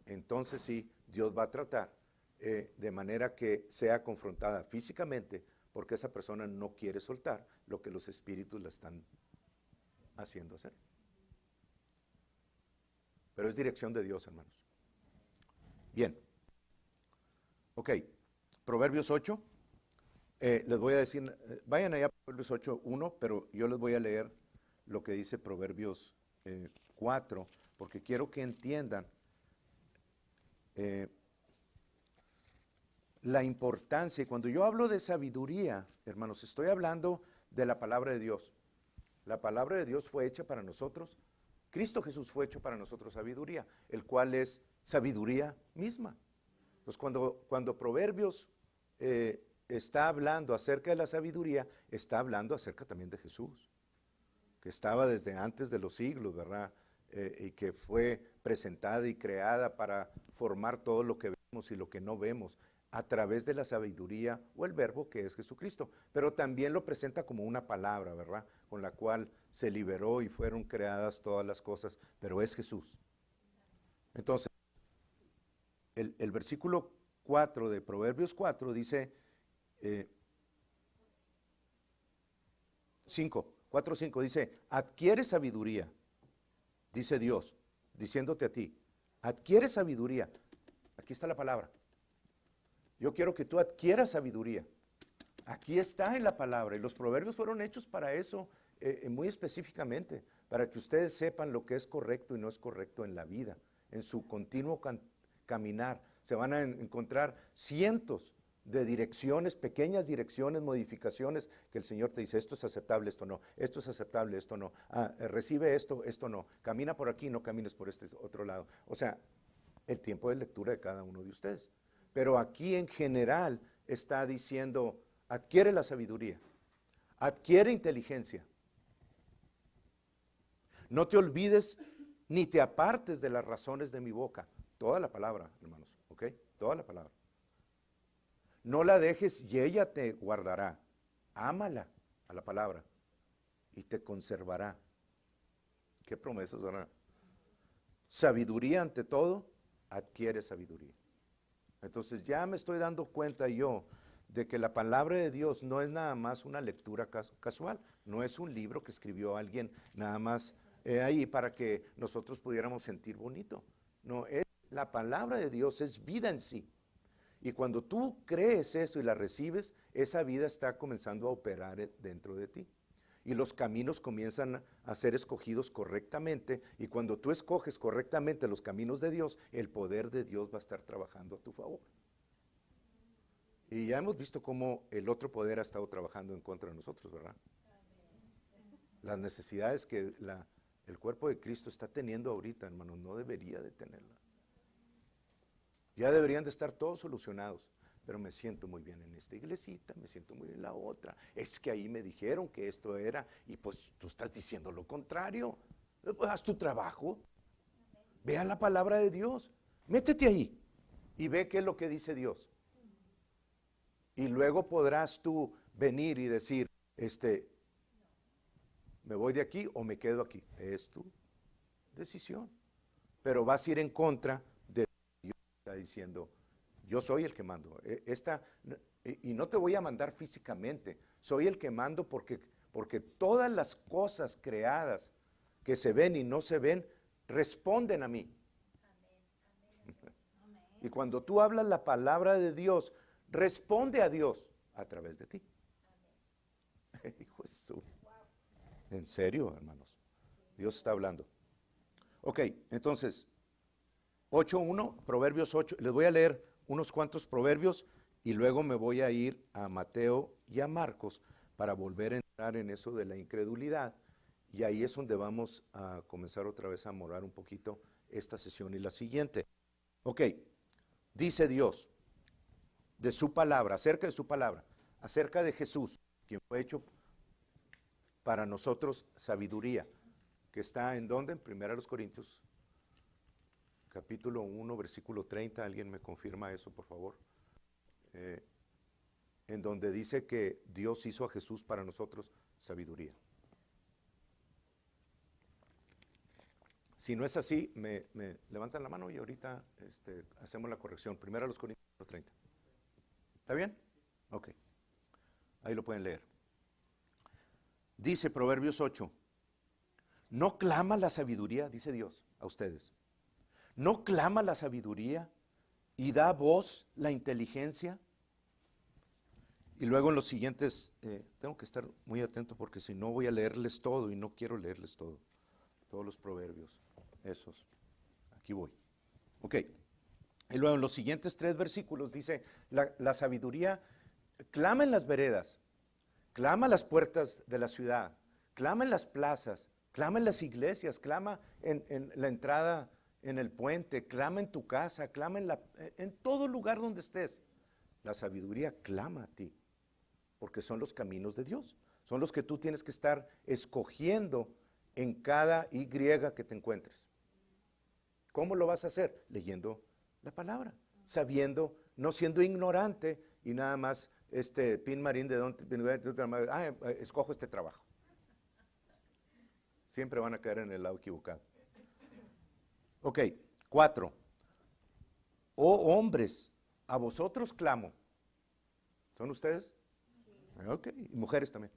entonces sí, Dios va a tratar de manera que sea confrontada físicamente, porque esa persona no quiere soltar lo que los espíritus la están haciendo hacer. Pero es dirección de Dios, hermanos. Bien. Ok. Proverbios 8. Les voy a decir, vayan allá a Proverbios 8:1, pero yo les voy a leer lo que dice Proverbios 4, porque quiero que entiendan la importancia. Y cuando yo hablo de sabiduría, hermanos, estoy hablando de la palabra de Dios. La palabra de Dios fue hecha para nosotros. Cristo Jesús fue hecho para nosotros sabiduría, el cual es sabiduría misma. Entonces, cuando Proverbios está hablando acerca de la sabiduría, está hablando acerca también de Jesús, que estaba desde antes de los siglos, ¿verdad? Y que fue presentada y creada para formar todo lo que vemos y lo que no vemos a través de la sabiduría o el verbo que es Jesucristo. Pero también lo presenta como una palabra, ¿verdad? Con la cual se liberó y fueron creadas todas las cosas, pero es Jesús. Entonces, el versículo 4 de Proverbios 4 dice, 4:5 dice, adquiere sabiduría, dice Dios, diciéndote a ti, adquiere sabiduría. Aquí está la palabra. Yo quiero que tú adquieras sabiduría. Aquí está en la palabra, y los proverbios fueron hechos para eso, muy específicamente, para que ustedes sepan lo que es correcto y no es correcto en la vida, en su continuo caminar. Se van a encontrar cientos de direcciones, pequeñas direcciones, modificaciones, que el Señor te dice, esto es aceptable, esto no, esto es aceptable, esto no, recibe esto, esto no, camina por aquí, no camines por este otro lado. O sea, el tiempo de lectura de cada uno de ustedes. Pero aquí en general está diciendo, adquiere la sabiduría, adquiere inteligencia. No te olvides ni te apartes de las razones de mi boca. Toda la palabra, hermanos, ¿ok? Toda la palabra. No la dejes y ella te guardará. Ámala a la palabra y te conservará. ¿Qué promesas, verdad? Sabiduría ante todo, adquiere sabiduría. Entonces ya me estoy dando cuenta yo de que la palabra de Dios no es nada más una lectura casual, no es un libro que escribió alguien nada más ahí para que nosotros pudiéramos sentir bonito. No, la palabra de Dios es vida en sí. Y cuando tú crees eso y la recibes, esa vida está comenzando a operar dentro de ti. Y los caminos comienzan a ser escogidos correctamente. Y cuando tú escoges correctamente los caminos de Dios, el poder de Dios va a estar trabajando a tu favor. Y ya hemos visto cómo el otro poder ha estado trabajando en contra de nosotros, ¿verdad? Las necesidades que el cuerpo de Cristo está teniendo ahorita, hermanos, no debería de tenerla. Ya deberían de estar todos solucionados. Pero me siento muy bien en esta iglesita, me siento muy bien en la otra. Es que ahí me dijeron que esto era, y pues tú estás diciendo lo contrario. Pues haz tu trabajo. Ve a la palabra de Dios. Métete ahí y ve qué es lo que dice Dios. Y luego podrás tú venir y decir, me voy de aquí o me quedo aquí. Es tu decisión. Pero vas a ir en contra de lo que Dios está diciendo. Yo soy el que mando. Y no te voy a mandar físicamente. Soy el que mando porque todas las cosas creadas que se ven y no se ven responden a mí. Y cuando tú hablas la palabra de Dios, responde a Dios a través de ti. Hijo de su. En serio, hermanos. Dios está hablando. Ok, entonces, 8:1, Proverbios 8. Les voy a leer unos cuantos proverbios y luego me voy a ir a Mateo y a Marcos para volver a entrar en eso de la incredulidad. Y ahí es donde vamos a comenzar otra vez a morar un poquito esta sesión y la siguiente. Ok, dice Dios de su palabra, acerca de su palabra, acerca de Jesús, quien fue hecho para nosotros sabiduría, que está en donde, en 1 Corintios, capítulo 1, versículo 30, alguien me confirma eso, por favor, en donde dice que Dios hizo a Jesús para nosotros sabiduría. Si no es así, me levantan la mano y ahorita hacemos la corrección. 1 Corintios 30. ¿Está bien? Ok. Ahí lo pueden leer. Dice Proverbios 8, ¿no clama la sabiduría, dice Dios, a ustedes? ¿No clama la sabiduría y da voz la inteligencia? Y luego en los siguientes, tengo que estar muy atento porque si no voy a leerles todo y no quiero leerles todo. Todos los proverbios, esos. Aquí voy. Ok. Y luego en los siguientes 3 versículos dice, la sabiduría clama en las veredas, clama a las puertas de la ciudad, clama en las plazas, clama en las iglesias, clama en la entrada en el puente, clama en tu casa, clama en todo lugar donde estés. La sabiduría clama a ti, porque son los caminos de Dios, son los que tú tienes que estar escogiendo en cada Y que te encuentres. ¿Cómo lo vas a hacer? Leyendo la palabra, sabiendo, no siendo ignorante y nada más, Pin Marín de donde, escojo este trabajo. Siempre van a caer en el lado equivocado. Ok, 4. Oh hombres, a vosotros clamo. ¿Son ustedes? Sí. Ok, y mujeres también.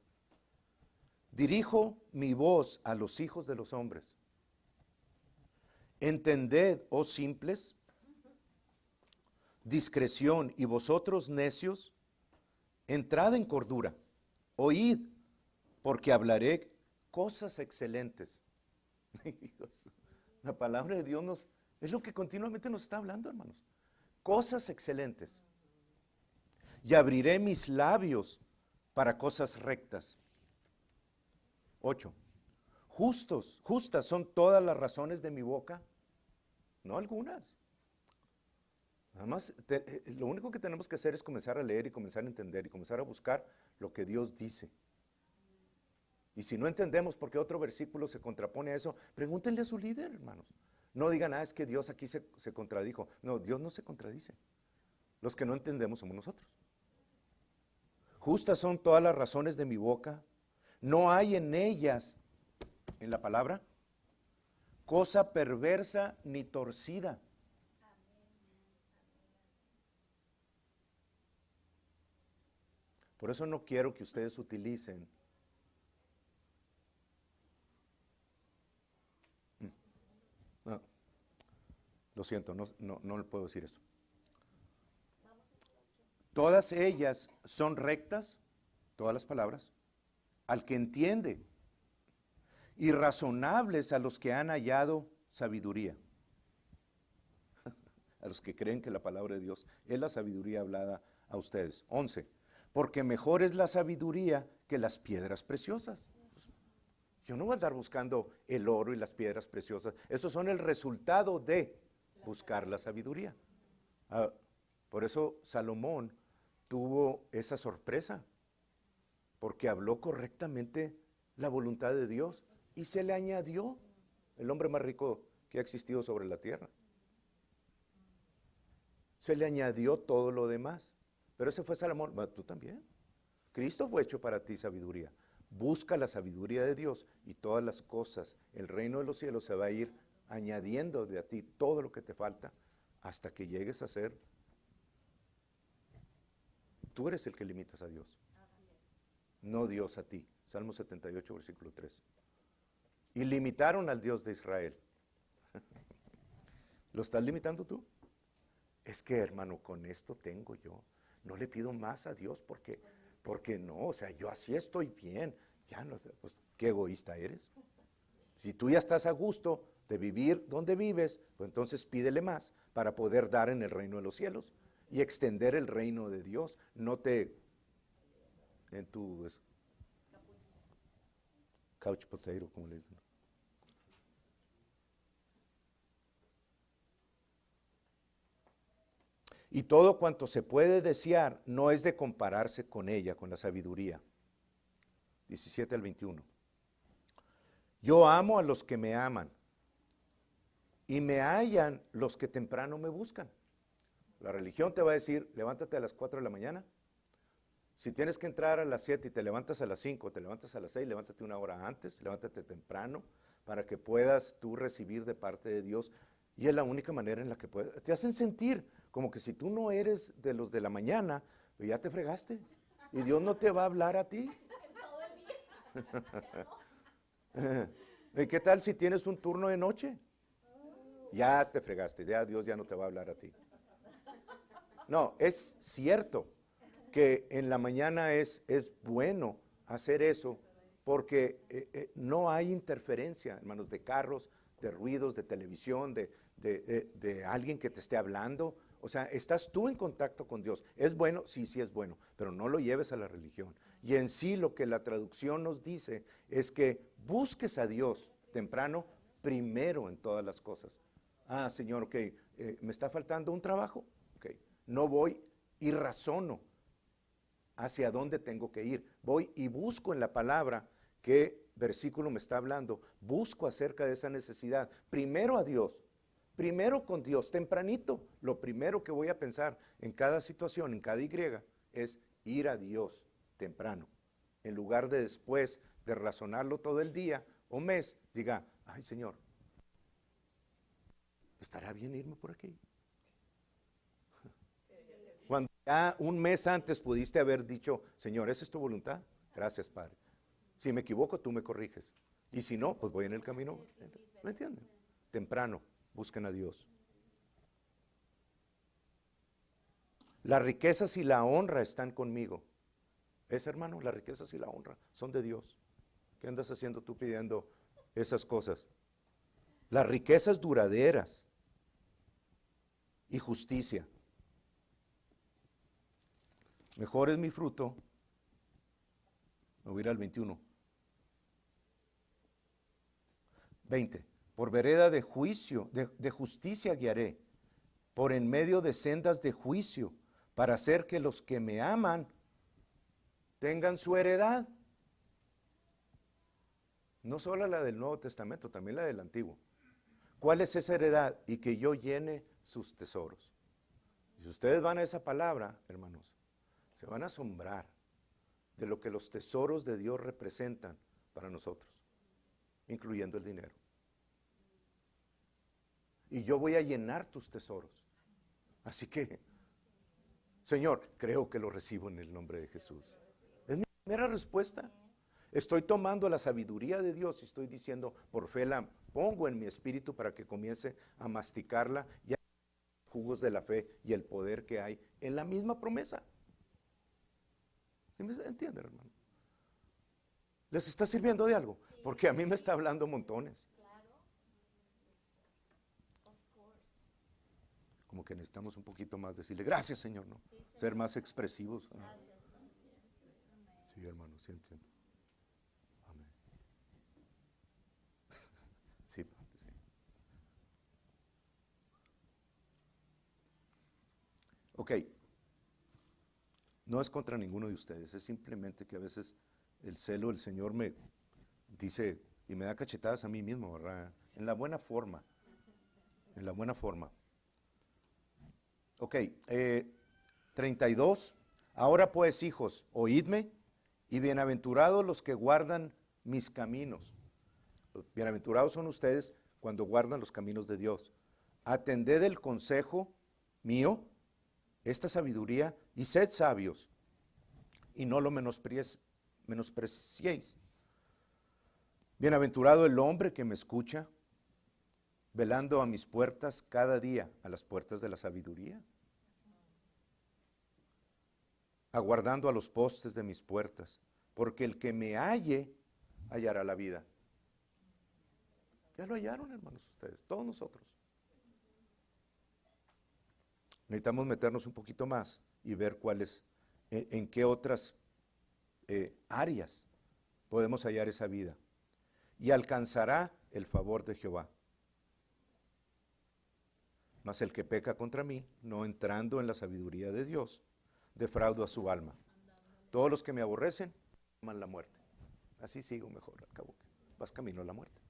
Dirijo mi voz a los hijos de los hombres. Entended, oh simples, discreción, y vosotros necios, entrad en cordura, oíd, porque hablaré cosas excelentes. La palabra de Dios es lo que continuamente nos está hablando, hermanos. Cosas excelentes. Y abriré mis labios para cosas rectas. 8. Justas son todas las razones de mi boca, no algunas. Nada más, lo único que tenemos que hacer es comenzar a leer y comenzar a entender y comenzar a buscar lo que Dios dice. Y si no entendemos por qué otro versículo se contrapone a eso, pregúntenle a su líder, hermanos. No digan, es que Dios aquí se contradijo. No, Dios no se contradice. Los que no entendemos somos nosotros. Justas son todas las razones de mi boca. No hay en ellas, en la palabra, cosa perversa ni torcida. Por eso no quiero que ustedes utilicen lo siento, no le puedo decir eso. Todas ellas son rectas, todas las palabras, al que entiende, y razonables a los que han hallado sabiduría. A los que creen que la palabra de Dios es la sabiduría hablada a ustedes. 11. Porque mejor es la sabiduría que las piedras preciosas. Yo no voy a andar buscando el oro y las piedras preciosas. Esos son el resultado de buscar la sabiduría. Ah, por eso Salomón tuvo esa sorpresa, porque habló correctamente la voluntad de Dios y se le añadió el hombre más rico que ha existido sobre la tierra. Se le añadió todo lo demás. Pero ese fue Salomón. Bueno, tú también. Cristo fue hecho para ti sabiduría. Busca la sabiduría de Dios y todas las cosas, el reino de los cielos se va a ir añadiendo de a ti todo lo que te falta hasta que llegues a ser. Tú eres el que limitas a Dios. No Dios a ti. Salmo 78, versículo 3. Y limitaron al Dios de Israel. ¿Lo estás limitando tú? Es que, hermano, con esto tengo yo. No le pido más a Dios porque no, o sea, yo así estoy bien. Ya no sé, pues qué egoísta eres. Si tú ya estás a gusto de vivir donde vives, pues entonces pídele más para poder dar en el reino de los cielos y extender el reino de Dios. No te en tu couch potato, como le dicen. Y todo cuanto se puede desear no es de compararse con ella, con la sabiduría. 17 al 21. Yo amo a los que me aman y me hallan los que temprano me buscan. La religión te va a decir, levántate a las 4 de la mañana. Si tienes que entrar a las 7 y te levantas a las 5, te levantas a las 6, levántate una hora antes, levántate temprano para que puedas tú recibir de parte de Dios. Y es la única manera en la que puedes. Te hacen sentir como que si tú no eres de los de la mañana, pues ya te fregaste. Y Dios no te va a hablar a ti. ¿Y qué tal si tienes un turno de noche? Ya te fregaste, ya Dios ya no te va a hablar a ti. No, es cierto que en la mañana es bueno hacer eso porque no hay interferencia, hermanos, de carros, de ruidos, de televisión, de alguien que te esté hablando. O sea, estás tú en contacto con Dios. ¿Es bueno? Sí, sí es bueno, pero no lo lleves a la religión. Y en sí lo que la traducción nos dice es que busques a Dios temprano primero en todas las cosas. Ah, Señor, ok, me está faltando un trabajo. Ok, no voy y razono hacia dónde tengo que ir. Voy y busco en la palabra qué versículo me está hablando. Busco acerca de esa necesidad. Primero a Dios, primero con Dios, tempranito. Lo primero que voy a pensar en cada situación, en cada Y, es ir a Dios temprano. En lugar de después de razonarlo todo el día o mes, diga, ay Señor, ¿estará bien irme por aquí? Cuando ya un mes antes pudiste haber dicho, Señor, ¿esa es tu voluntad? Gracias, Padre. Si me equivoco, tú me corriges. Y si no, pues voy en el camino. ¿Me entienden? Temprano, busquen a Dios. Las riquezas y la honra están conmigo. ¿Es, hermano? Las riquezas y la honra son de Dios. ¿Qué andas haciendo tú pidiendo esas cosas? Las riquezas duraderas y justicia. Mejor es mi fruto. Me voy a ir al 21. 20. Por vereda de juicio, de justicia guiaré, por en medio de sendas de juicio, para hacer que los que me aman tengan su heredad. No solo la del Nuevo Testamento, también la del Antiguo. ¿Cuál es esa heredad? Y que yo llene sus tesoros. Y si ustedes van a esa palabra, hermanos, se van a asombrar de lo que los tesoros de Dios representan para nosotros, incluyendo el dinero. Y yo voy a llenar tus tesoros. Así que, Señor, creo que lo recibo en el nombre de Jesús. Es mi primera respuesta. Estoy tomando la sabiduría de Dios y estoy diciendo, por fe la pongo en mi espíritu para que comience a masticarla y a jugos de la fe y el poder que hay en la misma promesa. ¿Sí me entienden, hermano? ¿Les está sirviendo de algo? Porque a mí me está hablando montones. Como que necesitamos un poquito más decirle, gracias Señor, ¿no? Ser más expresivos. ¿No? Sí, hermano, sí entiendo. Amén. Sí, padre, sí. Ok, no es contra ninguno de ustedes, es simplemente que a veces el celo del Señor me dice y me da cachetadas a mí mismo, ¿verdad? En la buena forma, en la buena forma. Ok, 32. Ahora pues, hijos, oídme, y bienaventurados los que guardan mis caminos. Bienaventurados son ustedes cuando guardan los caminos de Dios. Atended el consejo mío, esta sabiduría, y sed sabios, y no lo menospreciéis. Bienaventurado el hombre que me escucha, velando a mis puertas cada día, a las puertas de la sabiduría, aguardando a los postes de mis puertas, porque el que me halle, hallará la vida. Ya lo hallaron, hermanos, ustedes, todos nosotros. Necesitamos meternos un poquito más y ver cuáles, en qué otras áreas podemos hallar esa vida. Y alcanzará el favor de Jehová. Mas el que peca contra mí, no entrando en la sabiduría de Dios, defraudo a su alma. Todos los que me aborrecen, aman la muerte. Así sigo mejor, al cabo que vas camino a la muerte.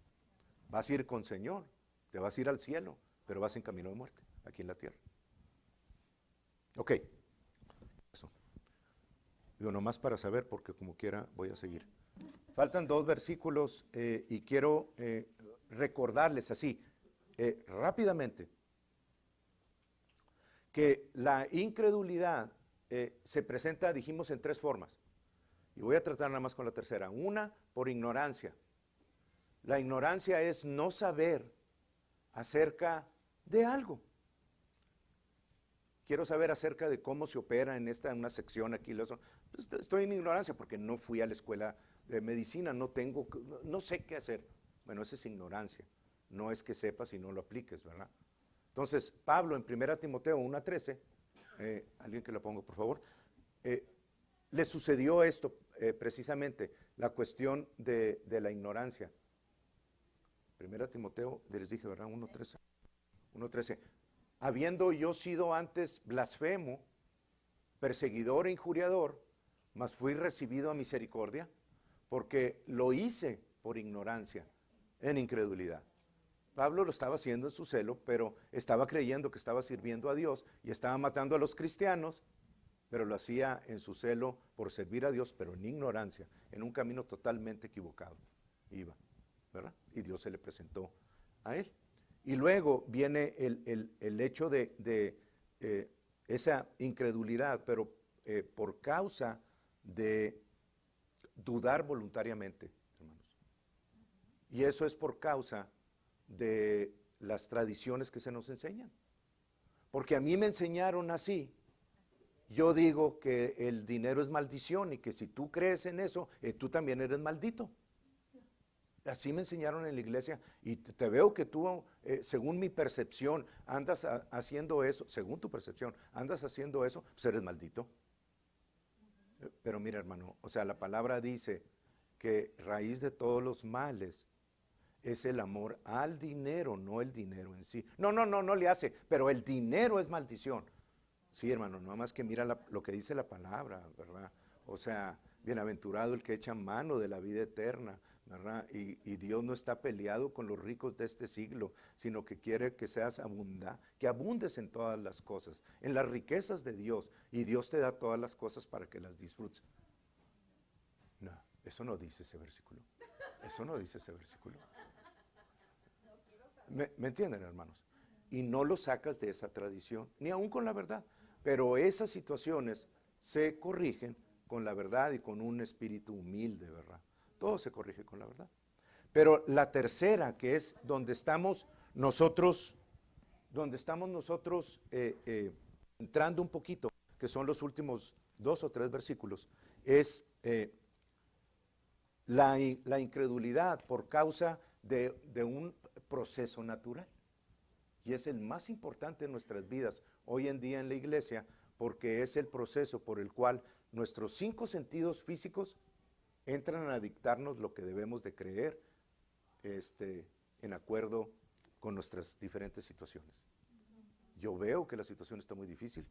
Vas a ir con Señor, te vas a ir al cielo, pero vas en camino de muerte, aquí en la tierra. Ok, eso. Digo, nomás para saber, porque como quiera voy a seguir. Faltan 2 versículos y quiero recordarles así, rápidamente, que la incredulidad se presenta, dijimos, en 3 formas. Y voy a tratar nada más con la tercera. Una, por ignorancia. La ignorancia es no saber acerca de algo. Quiero saber acerca de cómo se opera en una sección aquí. Estoy en ignorancia porque no fui a la escuela de medicina, no sé qué hacer. Bueno, esa es ignorancia. No es que sepas y no lo apliques, ¿verdad? Entonces, Pablo en 1 Timoteo 1:13, alguien que lo ponga, por favor, le sucedió esto precisamente, la cuestión de la ignorancia. 1 Timoteo, les dije, ¿verdad? 1:13. Habiendo yo sido antes blasfemo, perseguidor e injuriador, mas fui recibido a misericordia, porque lo hice por ignorancia, en incredulidad. Pablo lo estaba haciendo en su celo, pero estaba creyendo que estaba sirviendo a Dios y estaba matando a los cristianos, pero lo hacía en su celo por servir a Dios, pero en ignorancia, en un camino totalmente equivocado. Iba, ¿verdad? Y Dios se le presentó a él. Y luego viene el hecho de esa incredulidad, pero por causa de dudar voluntariamente, hermanos. Y eso es por causa de las tradiciones que se nos enseñan. Porque a mí me enseñaron así. Yo digo que el dinero es maldición y que si tú crees en eso, tú también eres maldito. Así me enseñaron en la iglesia y te veo que tú, según mi percepción, andas haciendo eso, según tu percepción, andas haciendo eso, pues eres maldito. Pero mira, hermano, o sea, la palabra dice que raíz de todos los males es el amor al dinero, no el dinero en sí. No le hace, pero el dinero es maldición. Sí, hermano, nada más que mira lo que dice la palabra, ¿verdad? O sea, bienaventurado el que echa mano de la vida eterna, ¿verdad? Y Dios no está peleado con los ricos de este siglo, sino que quiere que seas que abundes en todas las cosas, en las riquezas de Dios, y Dios te da todas las cosas para que las disfrutes. No, eso no dice ese versículo. Eso no dice ese versículo. ¿Me entienden, hermanos? Y no lo sacas de esa tradición, ni aún con la verdad. Pero esas situaciones se corrigen con la verdad y con un espíritu humilde, ¿verdad? Todo se corrige con la verdad. Pero la tercera, que es donde estamos nosotros entrando un poquito, que son los últimos 2 o 3 versículos, es la incredulidad por causa de un proceso natural. Y es el más importante en nuestras vidas hoy en día en la iglesia, porque es el proceso por el cual nuestros 5 sentidos físicos entran a dictarnos lo que debemos de creer en acuerdo con nuestras diferentes situaciones. Yo veo que la situación está muy difícil,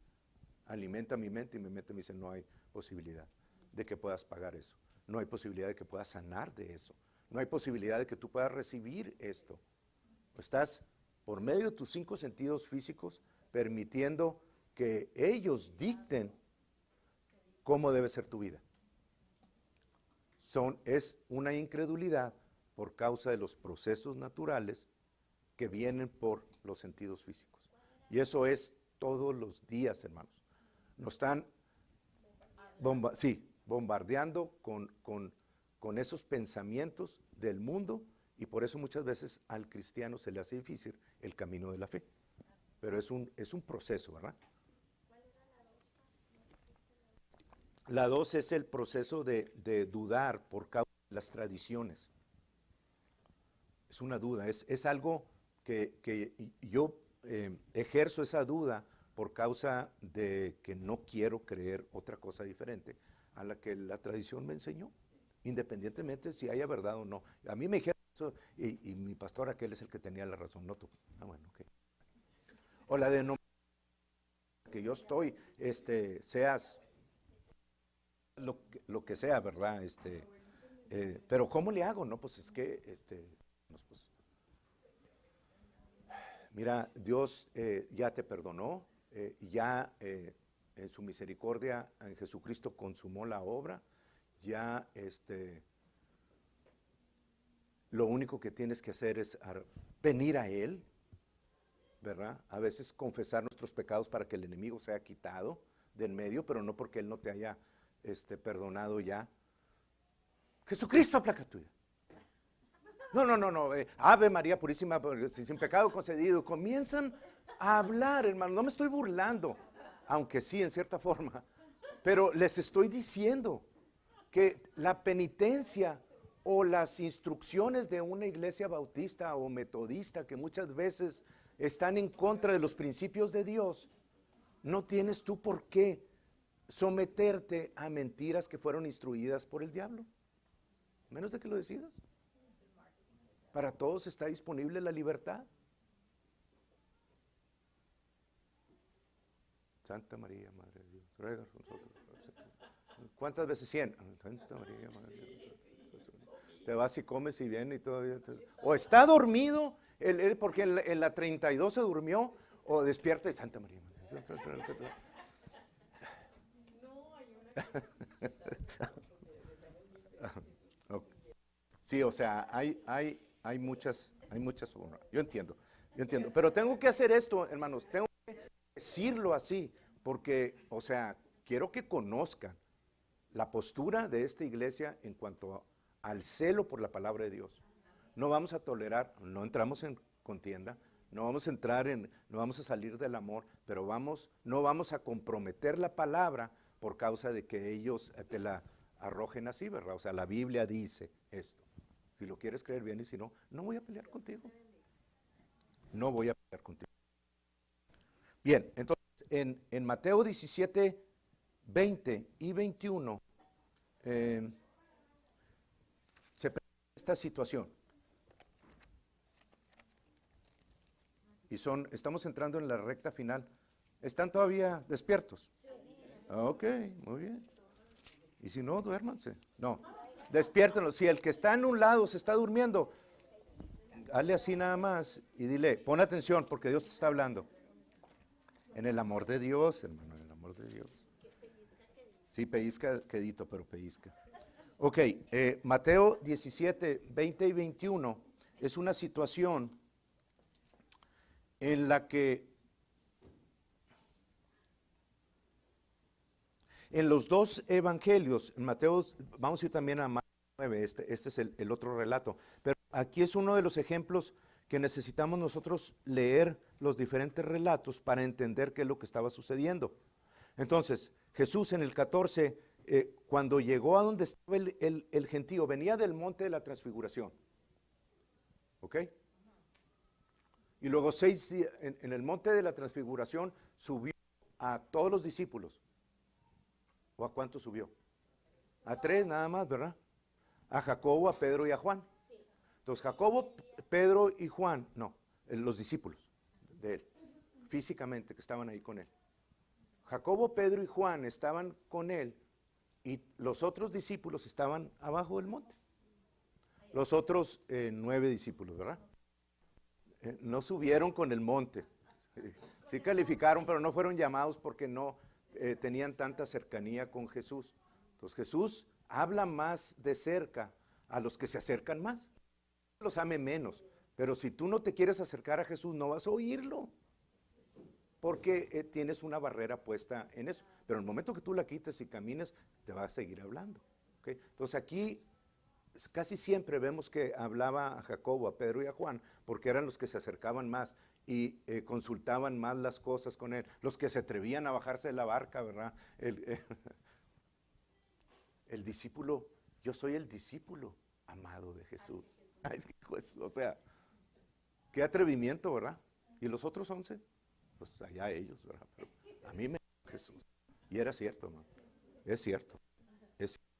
alimenta mi mente y mi mente me dice, no hay posibilidad de que puedas pagar eso. No hay posibilidad de que puedas sanar de eso. No hay posibilidad de que tú puedas recibir esto. Estás, por medio de tus 5 sentidos físicos, permitiendo que ellos dicten cómo debe ser tu vida. Es una incredulidad por causa de los procesos naturales que vienen por los sentidos físicos. Y eso es todos los días, hermanos. Nos están bombardeando con esos pensamientos del mundo, y por eso muchas veces al cristiano se le hace difícil el camino de la fe. Pero es un proceso, ¿verdad? La 2 es el proceso de dudar por causa de las tradiciones. Es una duda, es algo que yo ejerzo esa duda por causa de que no quiero creer otra cosa diferente a la que la tradición me enseñó, independientemente si haya verdad o no. A mí me dijeron eso y mi pastor aquel es el que tenía la razón, no tú. Ah, bueno, ok. O la de no, que yo estoy, seas lo que sea, ¿verdad? Pero ¿cómo le hago? No, pues es que, pues, mira, Dios ya te perdonó, ya en su misericordia en Jesucristo consumó la obra, ya lo único que tienes que hacer es venir a Él, ¿verdad? A veces confesar nuestros pecados para que el enemigo sea quitado de en medio, pero no porque Él no te haya perdonado ya. Jesucristo aplaca tu vida. No, Ave María Purísima, sin pecado concedido. Comienzan a hablar, hermano, no me estoy burlando, aunque sí, en cierta forma, pero les estoy diciendo que la penitencia o las instrucciones de una iglesia bautista o metodista que muchas veces están en contra de los principios de Dios, no tienes tú por qué someterte a mentiras que fueron instruidas por el diablo, menos de que lo decidas. Para todos está disponible la libertad. Santa María, Madre de Dios, ruega por nosotros. ¿Cuántas veces? 100. Santa María, Madre de Dios. Te vas y comes y viene y todavía o está dormido, porque en la 32 se durmió, o despierta y Santa María. Sí, o sea, hay muchas, yo entiendo, pero tengo que hacer esto, hermanos, tengo que decirlo así, porque, o sea, quiero que conozcan la postura de esta iglesia en cuanto al celo por la palabra de Dios. No vamos a tolerar, no entramos en contienda, no vamos a salir del amor, pero no vamos a comprometer la palabra por causa de que ellos te la arrojen así, ¿verdad? O sea, la Biblia dice esto. Si lo quieres creer bien y si no, no voy a pelear contigo. No voy a pelear contigo. Bien, entonces, en Mateo 17, 20 y 21, se presenta esta situación. Y estamos entrando en la recta final. ¿Están todavía despiertos? Sí. Ok, muy bien. Y si no, duérmanse. No, despiértenlo. Si el que está en un lado se está durmiendo, hazle así nada más y dile, pon atención porque Dios te está hablando. En el amor de Dios, hermano, en el amor de Dios. Sí, pellizca quedito, pero pellizca. Ok, Mateo 17, 20 y 21 es una situación en la que en los dos evangelios, en Mateo, vamos a ir también a Mateo 9, este es el otro relato, pero aquí es uno de los ejemplos que necesitamos nosotros leer los diferentes relatos para entender qué es lo que estaba sucediendo. Entonces, Jesús en el 14, cuando llegó a donde estaba el gentío, venía del monte de la transfiguración, ¿ok? Y luego 6 días, en el monte de la transfiguración subió a todos los discípulos. ¿O a cuántos subió? A 3 nada más, ¿verdad? A Jacobo, a Pedro y a Juan. Entonces Jacobo, Pedro y Juan, no, los discípulos de él, físicamente que estaban ahí con él. Jacobo, Pedro y Juan estaban con él y los otros discípulos estaban abajo del monte. Los otros 9 discípulos, ¿verdad? No subieron con el monte. Sí calificaron, pero no fueron llamados porque no tenían tanta cercanía con Jesús. Entonces Jesús habla más de cerca a los que se acercan más. Los ame menos, pero si tú no te quieres acercar a Jesús, no vas a oírlo, porque tienes una barrera puesta en eso. Pero en el momento que tú la quites y camines, te va a seguir hablando. ¿Okay? Entonces aquí casi siempre vemos que hablaba a Jacobo, a Pedro y a Juan, porque eran los que se acercaban más y consultaban más las cosas con él, los que se atrevían a bajarse de la barca, ¿verdad? El discípulo, yo soy el discípulo amado de Jesús. Ay, pues, o sea, qué atrevimiento, ¿verdad? Y los otros 11, pues allá ellos, ¿verdad? Pero a mí me amó Jesús. Y era cierto, hermano. Es cierto. Es cierto.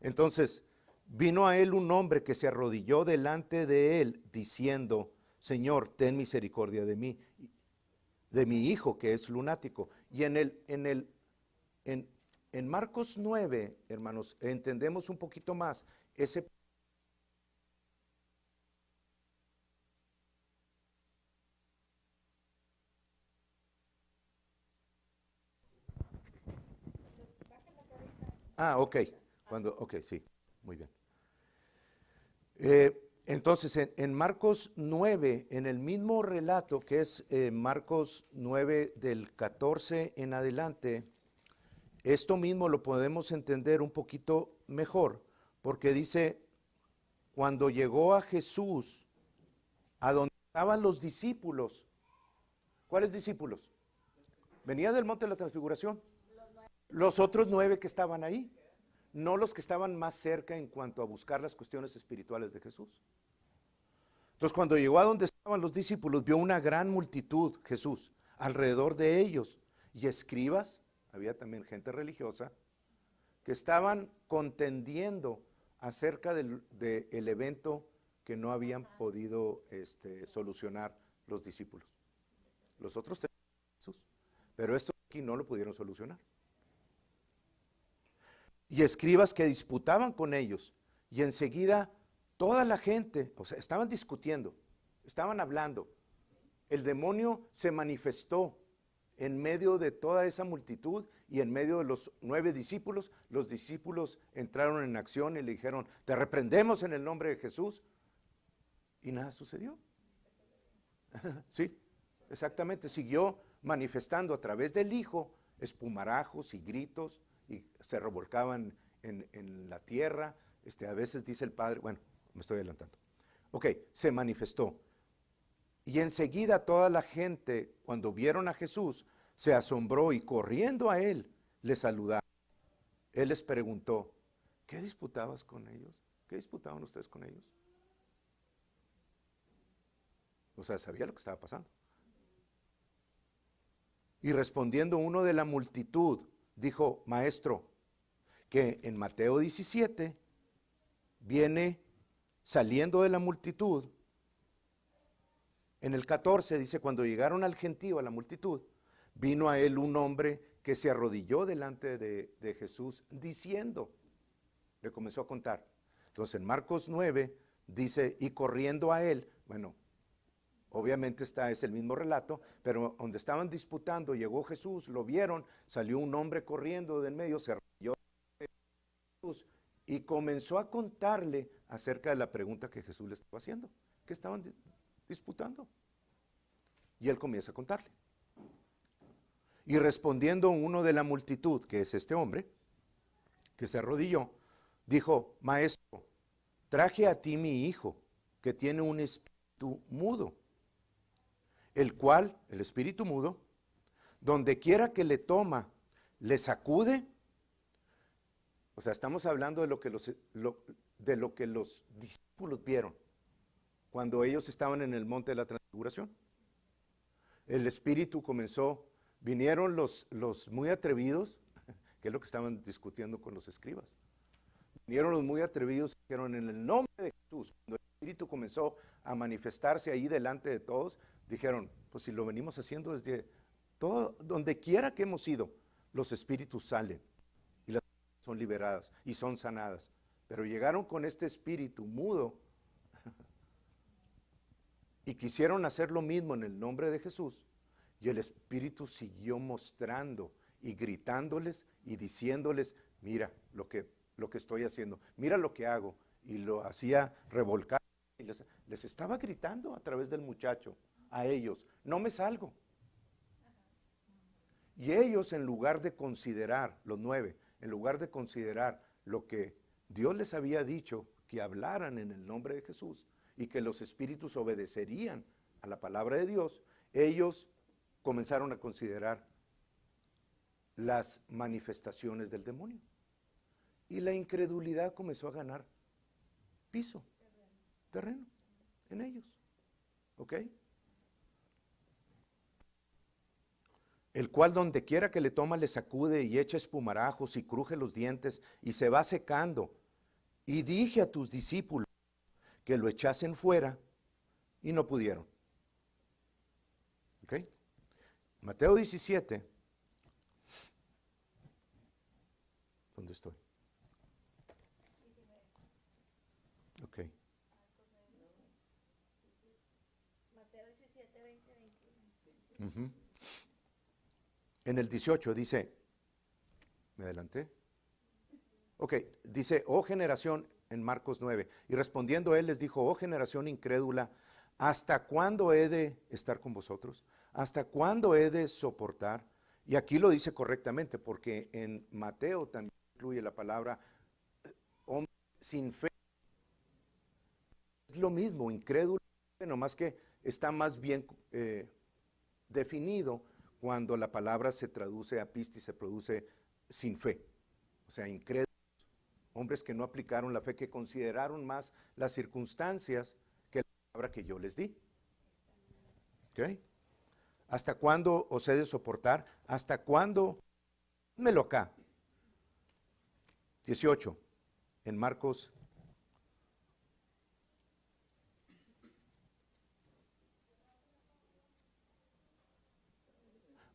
Entonces, vino a él un hombre que se arrodilló delante de él, diciendo, Señor, ten misericordia de mí, de mi hijo que es lunático. Y en Marcos 9, hermanos, entendemos un poquito más ese. Ok. Ok, sí, muy bien. Entonces, en Marcos 9, en el mismo relato que es Marcos 9 del 14 en adelante, esto mismo lo podemos entender un poquito mejor, porque dice, cuando llegó a Jesús, a donde estaban los discípulos, ¿cuáles discípulos? Venía del monte de la transfiguración, los otros 9 que estaban ahí, no los que estaban más cerca en cuanto a buscar las cuestiones espirituales de Jesús. Entonces, cuando llegó a donde estaban los discípulos, vio una gran multitud, Jesús, alrededor de ellos, y escribas, había también gente religiosa, que estaban contendiendo acerca del evento que no habían podido solucionar los discípulos. Los otros tenían a Jesús, pero estos aquí no lo pudieron solucionar. Y escribas que disputaban con ellos, y enseguida toda la gente, o sea, estaban discutiendo, estaban hablando. El demonio se manifestó en medio de toda esa multitud y en medio de los 9 discípulos. Los discípulos entraron en acción y le dijeron, te reprendemos en el nombre de Jesús. Y nada sucedió. Sí, exactamente. Siguió manifestando a través del Hijo espumarajos y gritos y se revolcaban en la tierra. A veces dice el Padre, bueno, me estoy adelantando. Ok, se manifestó. Y enseguida toda la gente, cuando vieron a Jesús, se asombró y corriendo a él, le saludaron. Él les preguntó, ¿qué disputabas con ellos? ¿Qué disputaban ustedes con ellos? O sea, sabía lo que estaba pasando. Y respondiendo uno de la multitud, dijo, Maestro, que en Mateo 17 viene saliendo de la multitud. En el 14 dice, cuando llegaron al gentío, a la multitud, vino a él un hombre que se arrodilló delante de Jesús diciendo, le comenzó a contar. Entonces en Marcos 9 dice, y corriendo a él, bueno, obviamente es el mismo relato, pero donde estaban disputando, llegó Jesús, lo vieron, salió un hombre corriendo del medio, se arrodilló a Jesús y comenzó a contarle acerca de la pregunta que Jesús le estaba haciendo, que estaban disputando. Y él comienza a contarle. Y respondiendo uno de la multitud, que es este hombre, que se arrodilló, dijo, Maestro, traje a ti mi hijo, que tiene un espíritu mudo, el cual, el espíritu mudo, donde quiera que le toma, le sacude. O sea, estamos hablando de lo que los discípulos vieron cuando ellos estaban en el monte de la transfiguración. El espíritu comenzó, vinieron los muy atrevidos, que es lo que estaban discutiendo con los escribas. Vinieron los muy atrevidos y dijeron, en el nombre de Jesús, cuando el espíritu comenzó a manifestarse ahí delante de todos, dijeron, pues si lo venimos haciendo desde todo, donde quiera que hemos ido, los espíritus salen y las son liberadas y son sanadas. Pero llegaron con este espíritu mudo y quisieron hacer lo mismo en el nombre de Jesús, y el espíritu siguió mostrando y gritándoles y diciéndoles, mira lo que estoy haciendo, mira lo que hago, y lo hacía revolcar, y les estaba gritando a través del muchacho a ellos, no me salgo. Y ellos, en lugar de considerar, los 9, en lugar de considerar lo que Dios les había dicho, que hablaran en el nombre de Jesús y que los espíritus obedecerían a la palabra de Dios, ellos comenzaron a considerar las manifestaciones del demonio. Y la incredulidad comenzó a ganar piso, terreno en ellos. ¿Ok? El cual donde quiera que le toma le sacude y echa espumarajos y cruje los dientes y se va secando. Y dije a tus discípulos que lo echasen fuera y no pudieron. ¿Ok? Mateo 17. ¿Dónde estoy? Ok. Mateo 17, 20, 21. En el 18 dice, ¿me adelanté? Ok, dice, oh generación, en Marcos 9, y respondiendo él les dijo, oh generación incrédula, ¿hasta cuándo he de estar con vosotros? ¿Hasta cuándo he de soportar? Y aquí lo dice correctamente, porque en Mateo también incluye la palabra hombre sin fe. Es lo mismo, incrédulo, nomás que está más bien definido cuando la palabra se traduce a pistis, se produce sin fe, o sea, incrédulos, hombres que no aplicaron la fe, que consideraron más las circunstancias que la palabra que yo les di. ¿Ok? ¿Hasta cuándo os he de soportar? ¿Hasta cuándo? Dímelo acá. 18, en Marcos.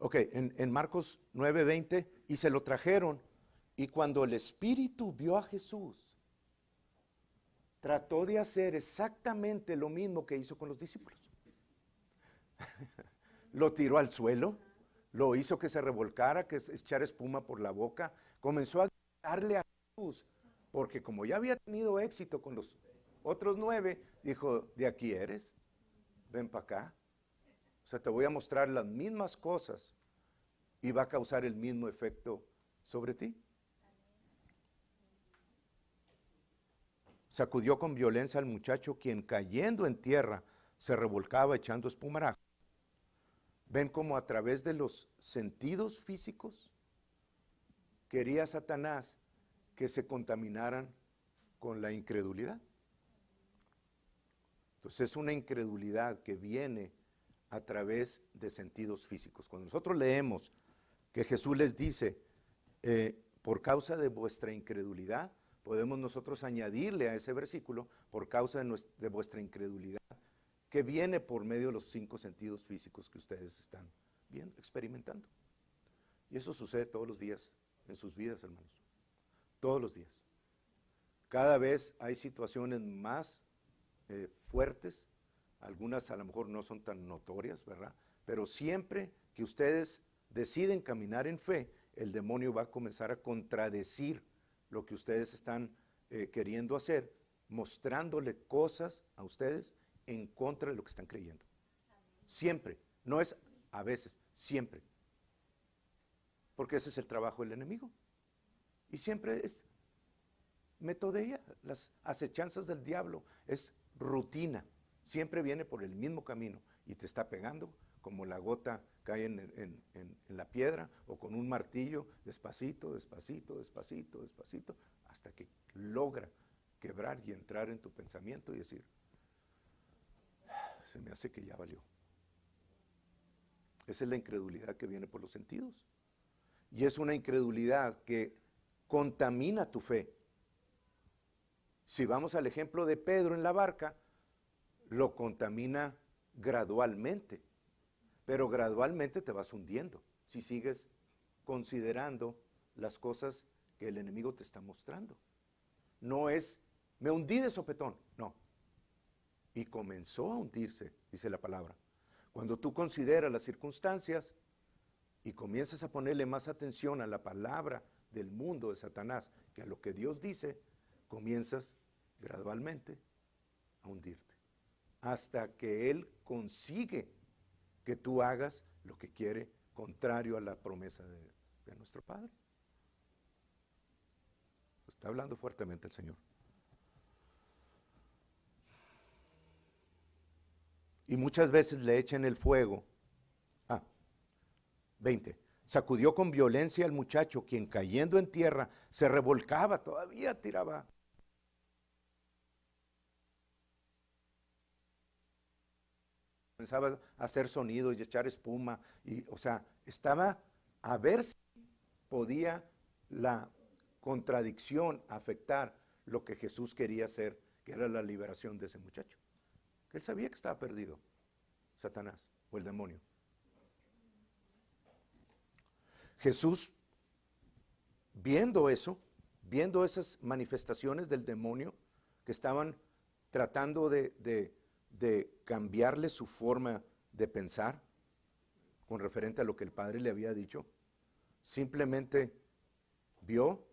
Ok, en Marcos 9:20, y se lo trajeron, y cuando el espíritu vio a Jesús, trató de hacer exactamente lo mismo que hizo con los discípulos. Lo tiró al suelo, lo hizo que se revolcara, que echara espuma por la boca, comenzó a gritarle a Jesús, porque como ya había tenido éxito con los otros 9, dijo, de aquí eres, ven para acá. O sea, te voy a mostrar las mismas cosas y va a causar el mismo efecto sobre ti. Sacudió con violencia al muchacho, quien cayendo en tierra se revolcaba echando espumarajo. Ven cómo a través de los sentidos físicos quería Satanás que se contaminaran con la incredulidad. Entonces es una incredulidad que viene a través de sentidos físicos. Cuando nosotros leemos que Jesús les dice, por causa de vuestra incredulidad, podemos nosotros añadirle a ese versículo, por causa de vuestra incredulidad, que viene por medio de los 5 sentidos físicos que ustedes están viendo, experimentando. Y eso sucede todos los días en sus vidas, hermanos. Todos los días. Cada vez hay situaciones más fuertes, algunas a lo mejor no son tan notorias, ¿verdad? Pero siempre que ustedes deciden caminar en fe, el demonio va a comenzar a contradecir lo que ustedes están queriendo hacer, mostrándole cosas a ustedes en contra de lo que están creyendo. Siempre, no es a veces, siempre. Porque ese es el trabajo del enemigo. Y siempre es metodea, las acechanzas del diablo, es rutina. Siempre viene por el mismo camino y te está pegando como la gota cae en la piedra o con un martillo, despacito, despacito, despacito, despacito, hasta que logra quebrar y entrar en tu pensamiento y decir, se me hace que ya valió. Esa es la incredulidad que viene por los sentidos. Y es una incredulidad que contamina tu fe. Si vamos al ejemplo de Pedro en la barca, lo contamina gradualmente, pero gradualmente te vas hundiendo si sigues considerando las cosas que el enemigo te está mostrando. No es, me hundí de sopetón, no. Y comenzó a hundirse, dice la palabra. Cuando tú consideras las circunstancias y comienzas a ponerle más atención a la palabra del mundo de Satanás que a lo que Dios dice, comienzas gradualmente a hundirte. Hasta que él consigue que tú hagas lo que quiere, contrario a la promesa de nuestro Padre. Está hablando fuertemente el Señor. Y muchas veces le echan el fuego. 20. Sacudió con violencia al muchacho, quien cayendo en tierra se revolcaba, todavía tiraba. Comenzaba a hacer sonido y echar espuma. Y, o sea, estaba a ver si podía la contradicción afectar lo que Jesús quería hacer, que era la liberación de ese muchacho. Que él sabía que estaba perdido, Satanás o el demonio. Jesús, viendo eso, viendo esas manifestaciones del demonio que estaban tratando de cambiarle su forma de pensar con referente a lo que el Padre le había dicho, simplemente vio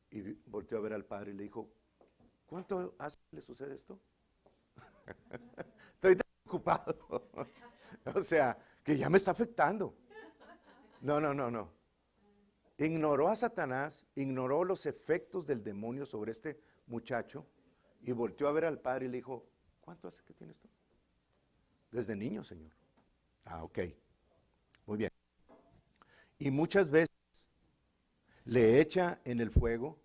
y volteó a ver al Padre y le dijo, ¿cuánto hace que le sucede esto? Estoy tan ocupado. O sea, que ya me está afectando. No. Ignoró a Satanás, ignoró los efectos del demonio sobre este muchacho y volteó a ver al Padre y le dijo, ¿cuánto hace que tienes tú? Desde niño, Señor. Ok. Muy bien. Y muchas veces le echa en el fuego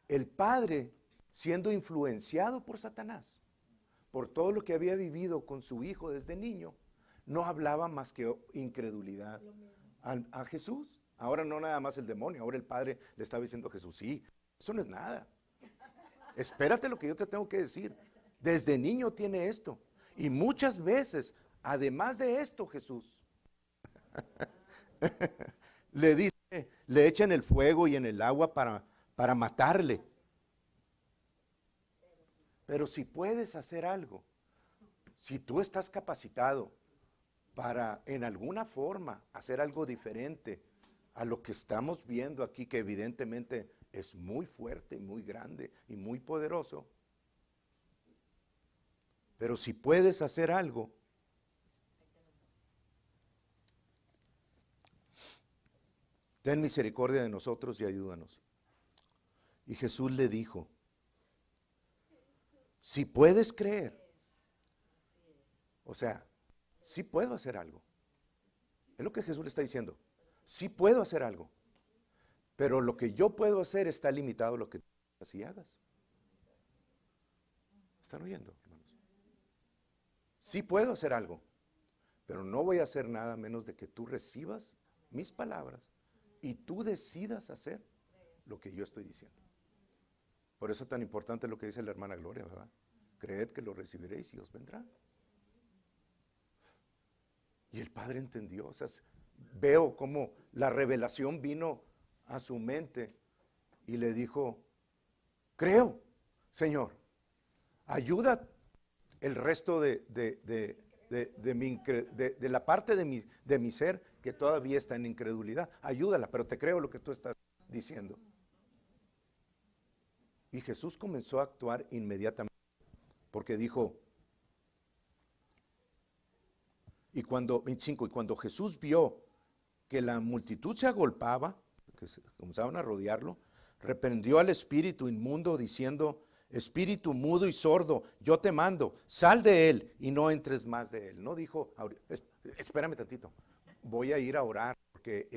el Padre, siendo influenciado por Satanás, por todo lo que había vivido con su hijo desde niño, no hablaba más que incredulidad a Jesús. Ahora no nada más el demonio, ahora el Padre le estaba diciendo a Jesús, sí, eso no es nada. Espérate lo que yo te tengo que decir. Desde niño tiene esto. Y muchas veces, además de esto, Jesús le dice, le echan el fuego y en el agua para matarle. Pero si puedes hacer algo, si tú estás capacitado para en alguna forma hacer algo diferente a lo que estamos viendo aquí, que evidentemente es muy fuerte, muy grande y muy poderoso, pero si puedes hacer algo, ten misericordia de nosotros y ayúdanos. Y Jesús le dijo, si puedes creer, o sea, sí puedo hacer algo. Es lo que Jesús le está diciendo. Sí puedo hacer algo. Pero lo que yo puedo hacer está limitado a lo que tú así hagas. ¿Están oyendo, hermanos? Sí puedo hacer algo. Pero no voy a hacer nada menos de que tú recibas mis palabras y tú decidas hacer lo que yo estoy diciendo. Por eso es tan importante lo que dice la hermana Gloria, ¿verdad? Creed que lo recibiréis y os vendrá. Y el Padre entendió, o sea, veo cómo la revelación vino a su mente y le dijo, creo, Señor, ayuda el resto de la parte de mi ser que todavía está en incredulidad. Ayúdala, pero te creo lo que tú estás diciendo. Y Jesús comenzó a actuar inmediatamente, porque dijo, y cuando Jesús vio que la multitud se agolpaba, que comenzaban a rodearlo, reprendió al espíritu inmundo diciendo, espíritu mudo y sordo, yo te mando, sal de él y no entres más de él. No dijo, espérame tantito, voy a ir a orar, porque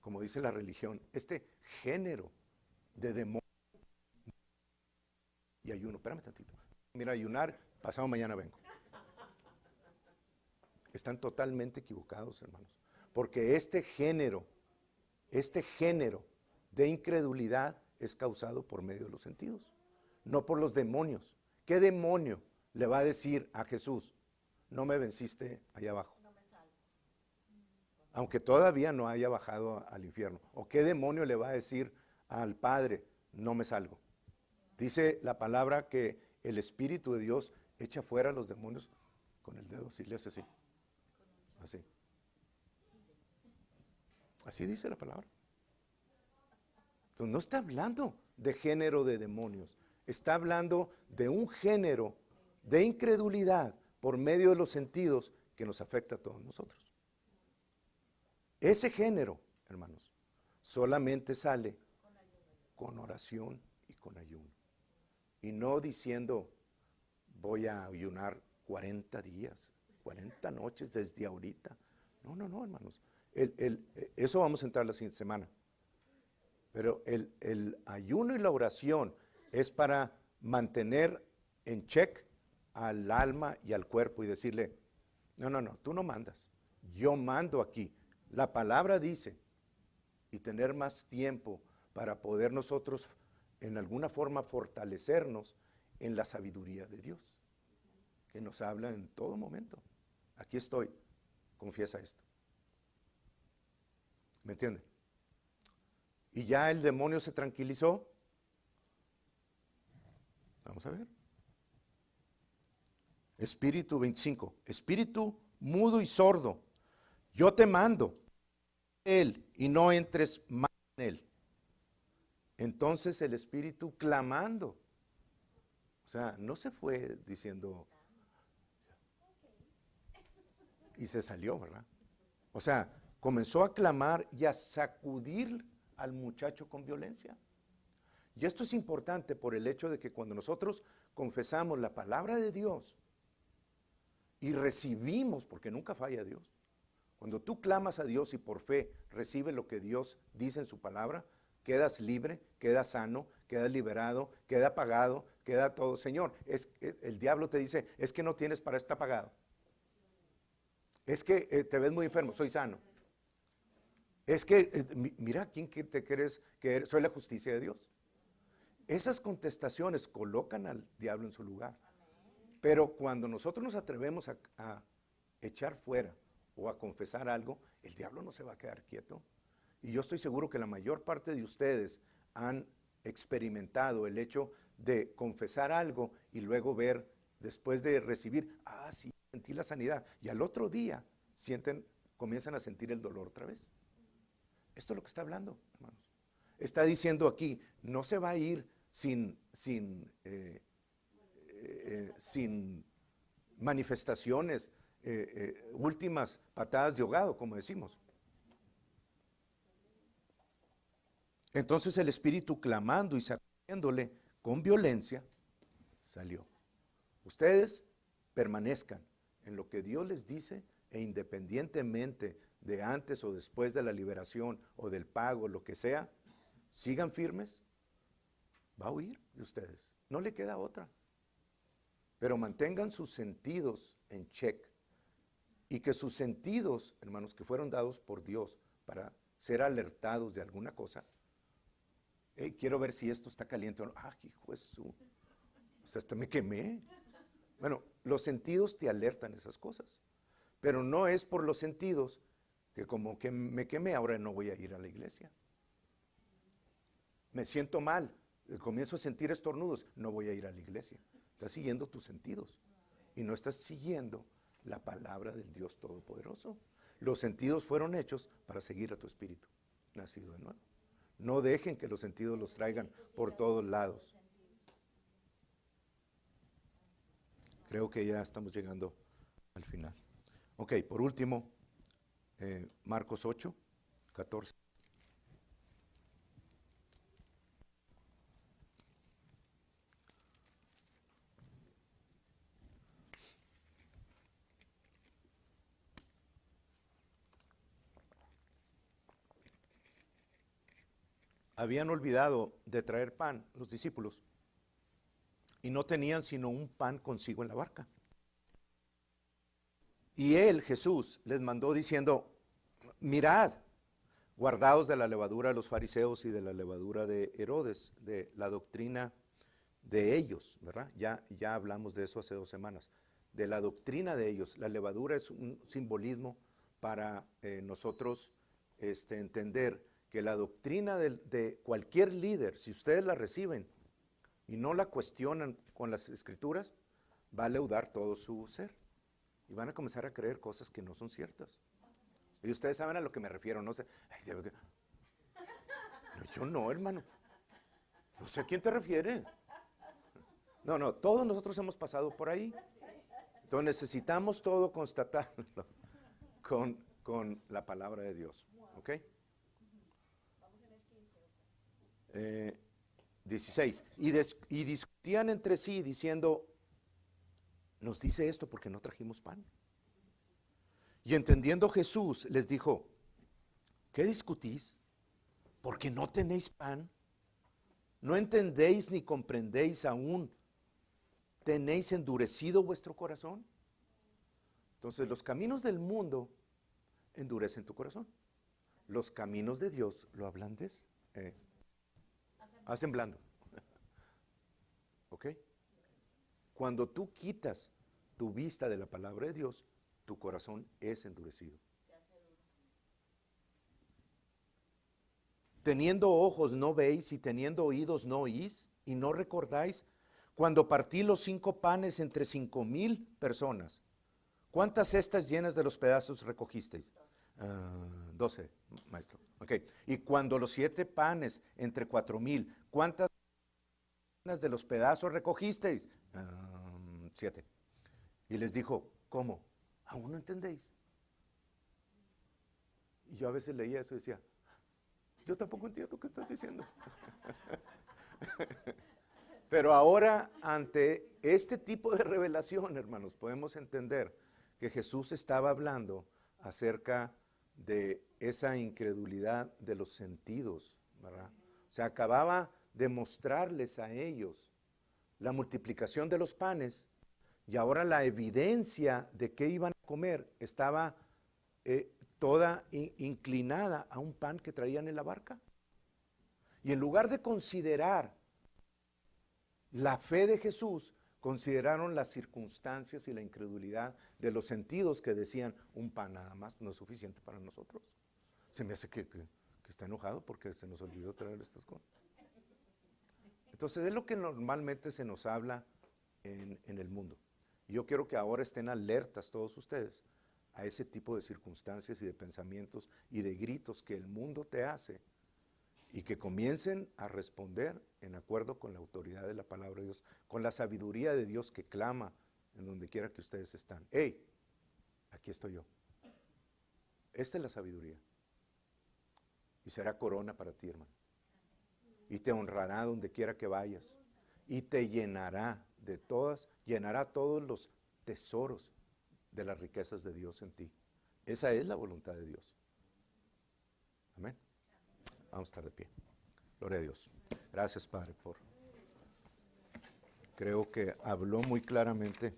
como dice la religión, este género de demonio y ayuno, espérame tantito, mira, ayunar, pasado mañana vengo. Están totalmente equivocados, hermanos, porque este género de incredulidad es causado por medio de los sentidos, no por los demonios. ¿Qué demonio le va a decir a Jesús, no me venciste allá abajo? No me salvo. aunque todavía no haya bajado al infierno. ¿O qué demonio le va a decir al Padre, no me salgo? Dice la palabra que el Espíritu de Dios echa fuera a los demonios con el dedo, si le hace así. Así. Así dice la palabra. Entonces no está hablando de género de demonios, está hablando de un género de incredulidad por medio de los sentidos que nos afecta a todos nosotros. Ese género, hermanos, solamente sale con oración y con ayuno. Y no diciendo, voy a ayunar 40 días, 40 noches desde ahorita. No, no, no, hermanos. Eso vamos a entrar la siguiente semana. Pero el ayuno y la oración es para mantener en check al alma y al cuerpo y decirle, no, no, no, tú no mandas, yo mando aquí. La palabra dice, y tener más tiempo para poder nosotros en alguna forma fortalecernos en la sabiduría de Dios, que nos habla en todo momento. Aquí estoy, confiesa esto. ¿Me entienden? Y ya el demonio se tranquilizó. Vamos a ver. Espíritu 25. Espíritu mudo y sordo, yo te mando él y no entres más en él. Entonces el espíritu clamando. O sea, no se fue diciendo y se salió, ¿verdad? O sea, comenzó a clamar y a sacudir al muchacho con violencia. Y esto es importante por el hecho de que cuando nosotros confesamos la palabra de Dios y recibimos, porque nunca falla Dios, cuando tú clamas a Dios y por fe recibes lo que Dios dice en su palabra, quedas libre, quedas sano, quedas liberado, queda pagado, queda todo. Señor, el diablo te dice, es que no tienes para estar pagado. Es que te ves muy enfermo, soy sano. Es que, mira, ¿quién te crees que eres? Soy la justicia de Dios. Esas contestaciones colocan al diablo en su lugar. Pero cuando nosotros nos atrevemos a echar fuera o a confesar algo, el diablo no se va a quedar quieto. Y yo estoy seguro que la mayor parte de ustedes han experimentado el hecho de confesar algo y luego ver, después de recibir, sí, sentí la sanidad. Y al otro día comienzan a sentir el dolor otra vez. Esto es lo que está hablando, hermanos. Está diciendo aquí, no se va a ir sin manifestaciones, últimas patadas de ahogado, como decimos. Entonces el espíritu clamando y sacudiéndole con violencia, salió. Ustedes permanezcan en lo que Dios les dice e independientemente de antes o después de la liberación o del pago, lo que sea, sigan firmes, va a huir de ustedes. No le queda otra. Pero mantengan sus sentidos en check. Y que sus sentidos, hermanos, que fueron dados por Dios para ser alertados de alguna cosa. Quiero ver si esto está caliente o no. Hijo de su. O sea, hasta me quemé. Bueno, los sentidos te alertan esas cosas. Pero no es por los sentidos que como que me quemé, ahora no voy a ir a la iglesia. Me siento mal, comienzo a sentir estornudos, no voy a ir a la iglesia. Estás siguiendo tus sentidos y no estás siguiendo la palabra del Dios Todopoderoso. Los sentidos fueron hechos para seguir a tu espíritu, nacido de nuevo. No dejen que los sentidos los traigan por todos lados. Creo que ya estamos llegando al final. Ok, por último, Marcos 8, 14. Habían olvidado de traer pan los discípulos y no tenían sino un pan consigo en la barca. Y él, Jesús, les mandó diciendo, mirad, guardaos de la levadura de los fariseos y de la levadura de Herodes, de la doctrina de ellos, ¿verdad? Ya hablamos de eso hace 2 semanas. De la doctrina de ellos. La levadura es un simbolismo para nosotros entender que la doctrina de cualquier líder, si ustedes la reciben y no la cuestionan con las escrituras, va a leudar todo su ser y van a comenzar a creer cosas que no son ciertas. Y ustedes saben a lo que me refiero, no sé. No, yo no, hermano. No sé a quién te refieres. No, todos nosotros hemos pasado por ahí. Entonces necesitamos todo constatarlo con la palabra de Dios. ¿Ok? 16. Y discutían entre sí diciendo, nos dice esto porque no trajimos pan. Y entendiendo Jesús les dijo, ¿qué discutís? ¿Porque no tenéis pan? ¿No entendéis ni comprendéis aún? ¿Tenéis endurecido vuestro corazón? Entonces los caminos del mundo endurecen tu corazón. Los caminos de Dios lo ablandes, hacen blando. ¿Ok? Cuando tú quitas tu vista de la palabra de Dios, tu corazón es endurecido. Teniendo ojos no veis y teniendo oídos no oís y no recordáis cuando partí los 5 panes entre 5,000 personas. ¿Cuántas cestas llenas de los pedazos recogisteis? 12, maestro. Okay. Y cuando los 7 panes entre 4,000, ¿cuántas llenas de los pedazos recogisteis? 7. Y les dijo, ¿cómo? ¿Aún no entendéis? Y yo a veces leía eso y decía, yo tampoco entiendo qué estás diciendo. Pero ahora, ante este tipo de revelación, hermanos, podemos entender que Jesús estaba hablando acerca de esa incredulidad de los sentidos, ¿verdad? O sea, acababa de mostrarles a ellos la multiplicación de los panes y ahora la evidencia de qué iban a comer estaba toda inclinada a un pan que traían en la barca. Y en lugar de considerar la fe de Jesús, consideraron las circunstancias y la incredulidad de los sentidos que decían, un pan nada más no es suficiente para nosotros. Se me hace que está enojado porque se nos olvidó traer estas cosas. Entonces es lo que normalmente se nos habla en el mundo. Y yo quiero que ahora estén alertas todos ustedes a ese tipo de circunstancias y de pensamientos y de gritos que el mundo te hace y que comiencen a responder en acuerdo con la autoridad de la palabra de Dios, con la sabiduría de Dios que clama en donde quiera que ustedes están. ¡Hey! Aquí estoy yo. Esta es la sabiduría. Y será corona para ti, hermano. Y te honrará donde quiera que vayas. Y te llenará de todas, llenará todos los tesoros de las riquezas de Dios en ti. Esa es la voluntad de Dios. Amén. Vamos a estar de pie. Gloria a Dios. Gracias, Padre, creo que habló muy claramente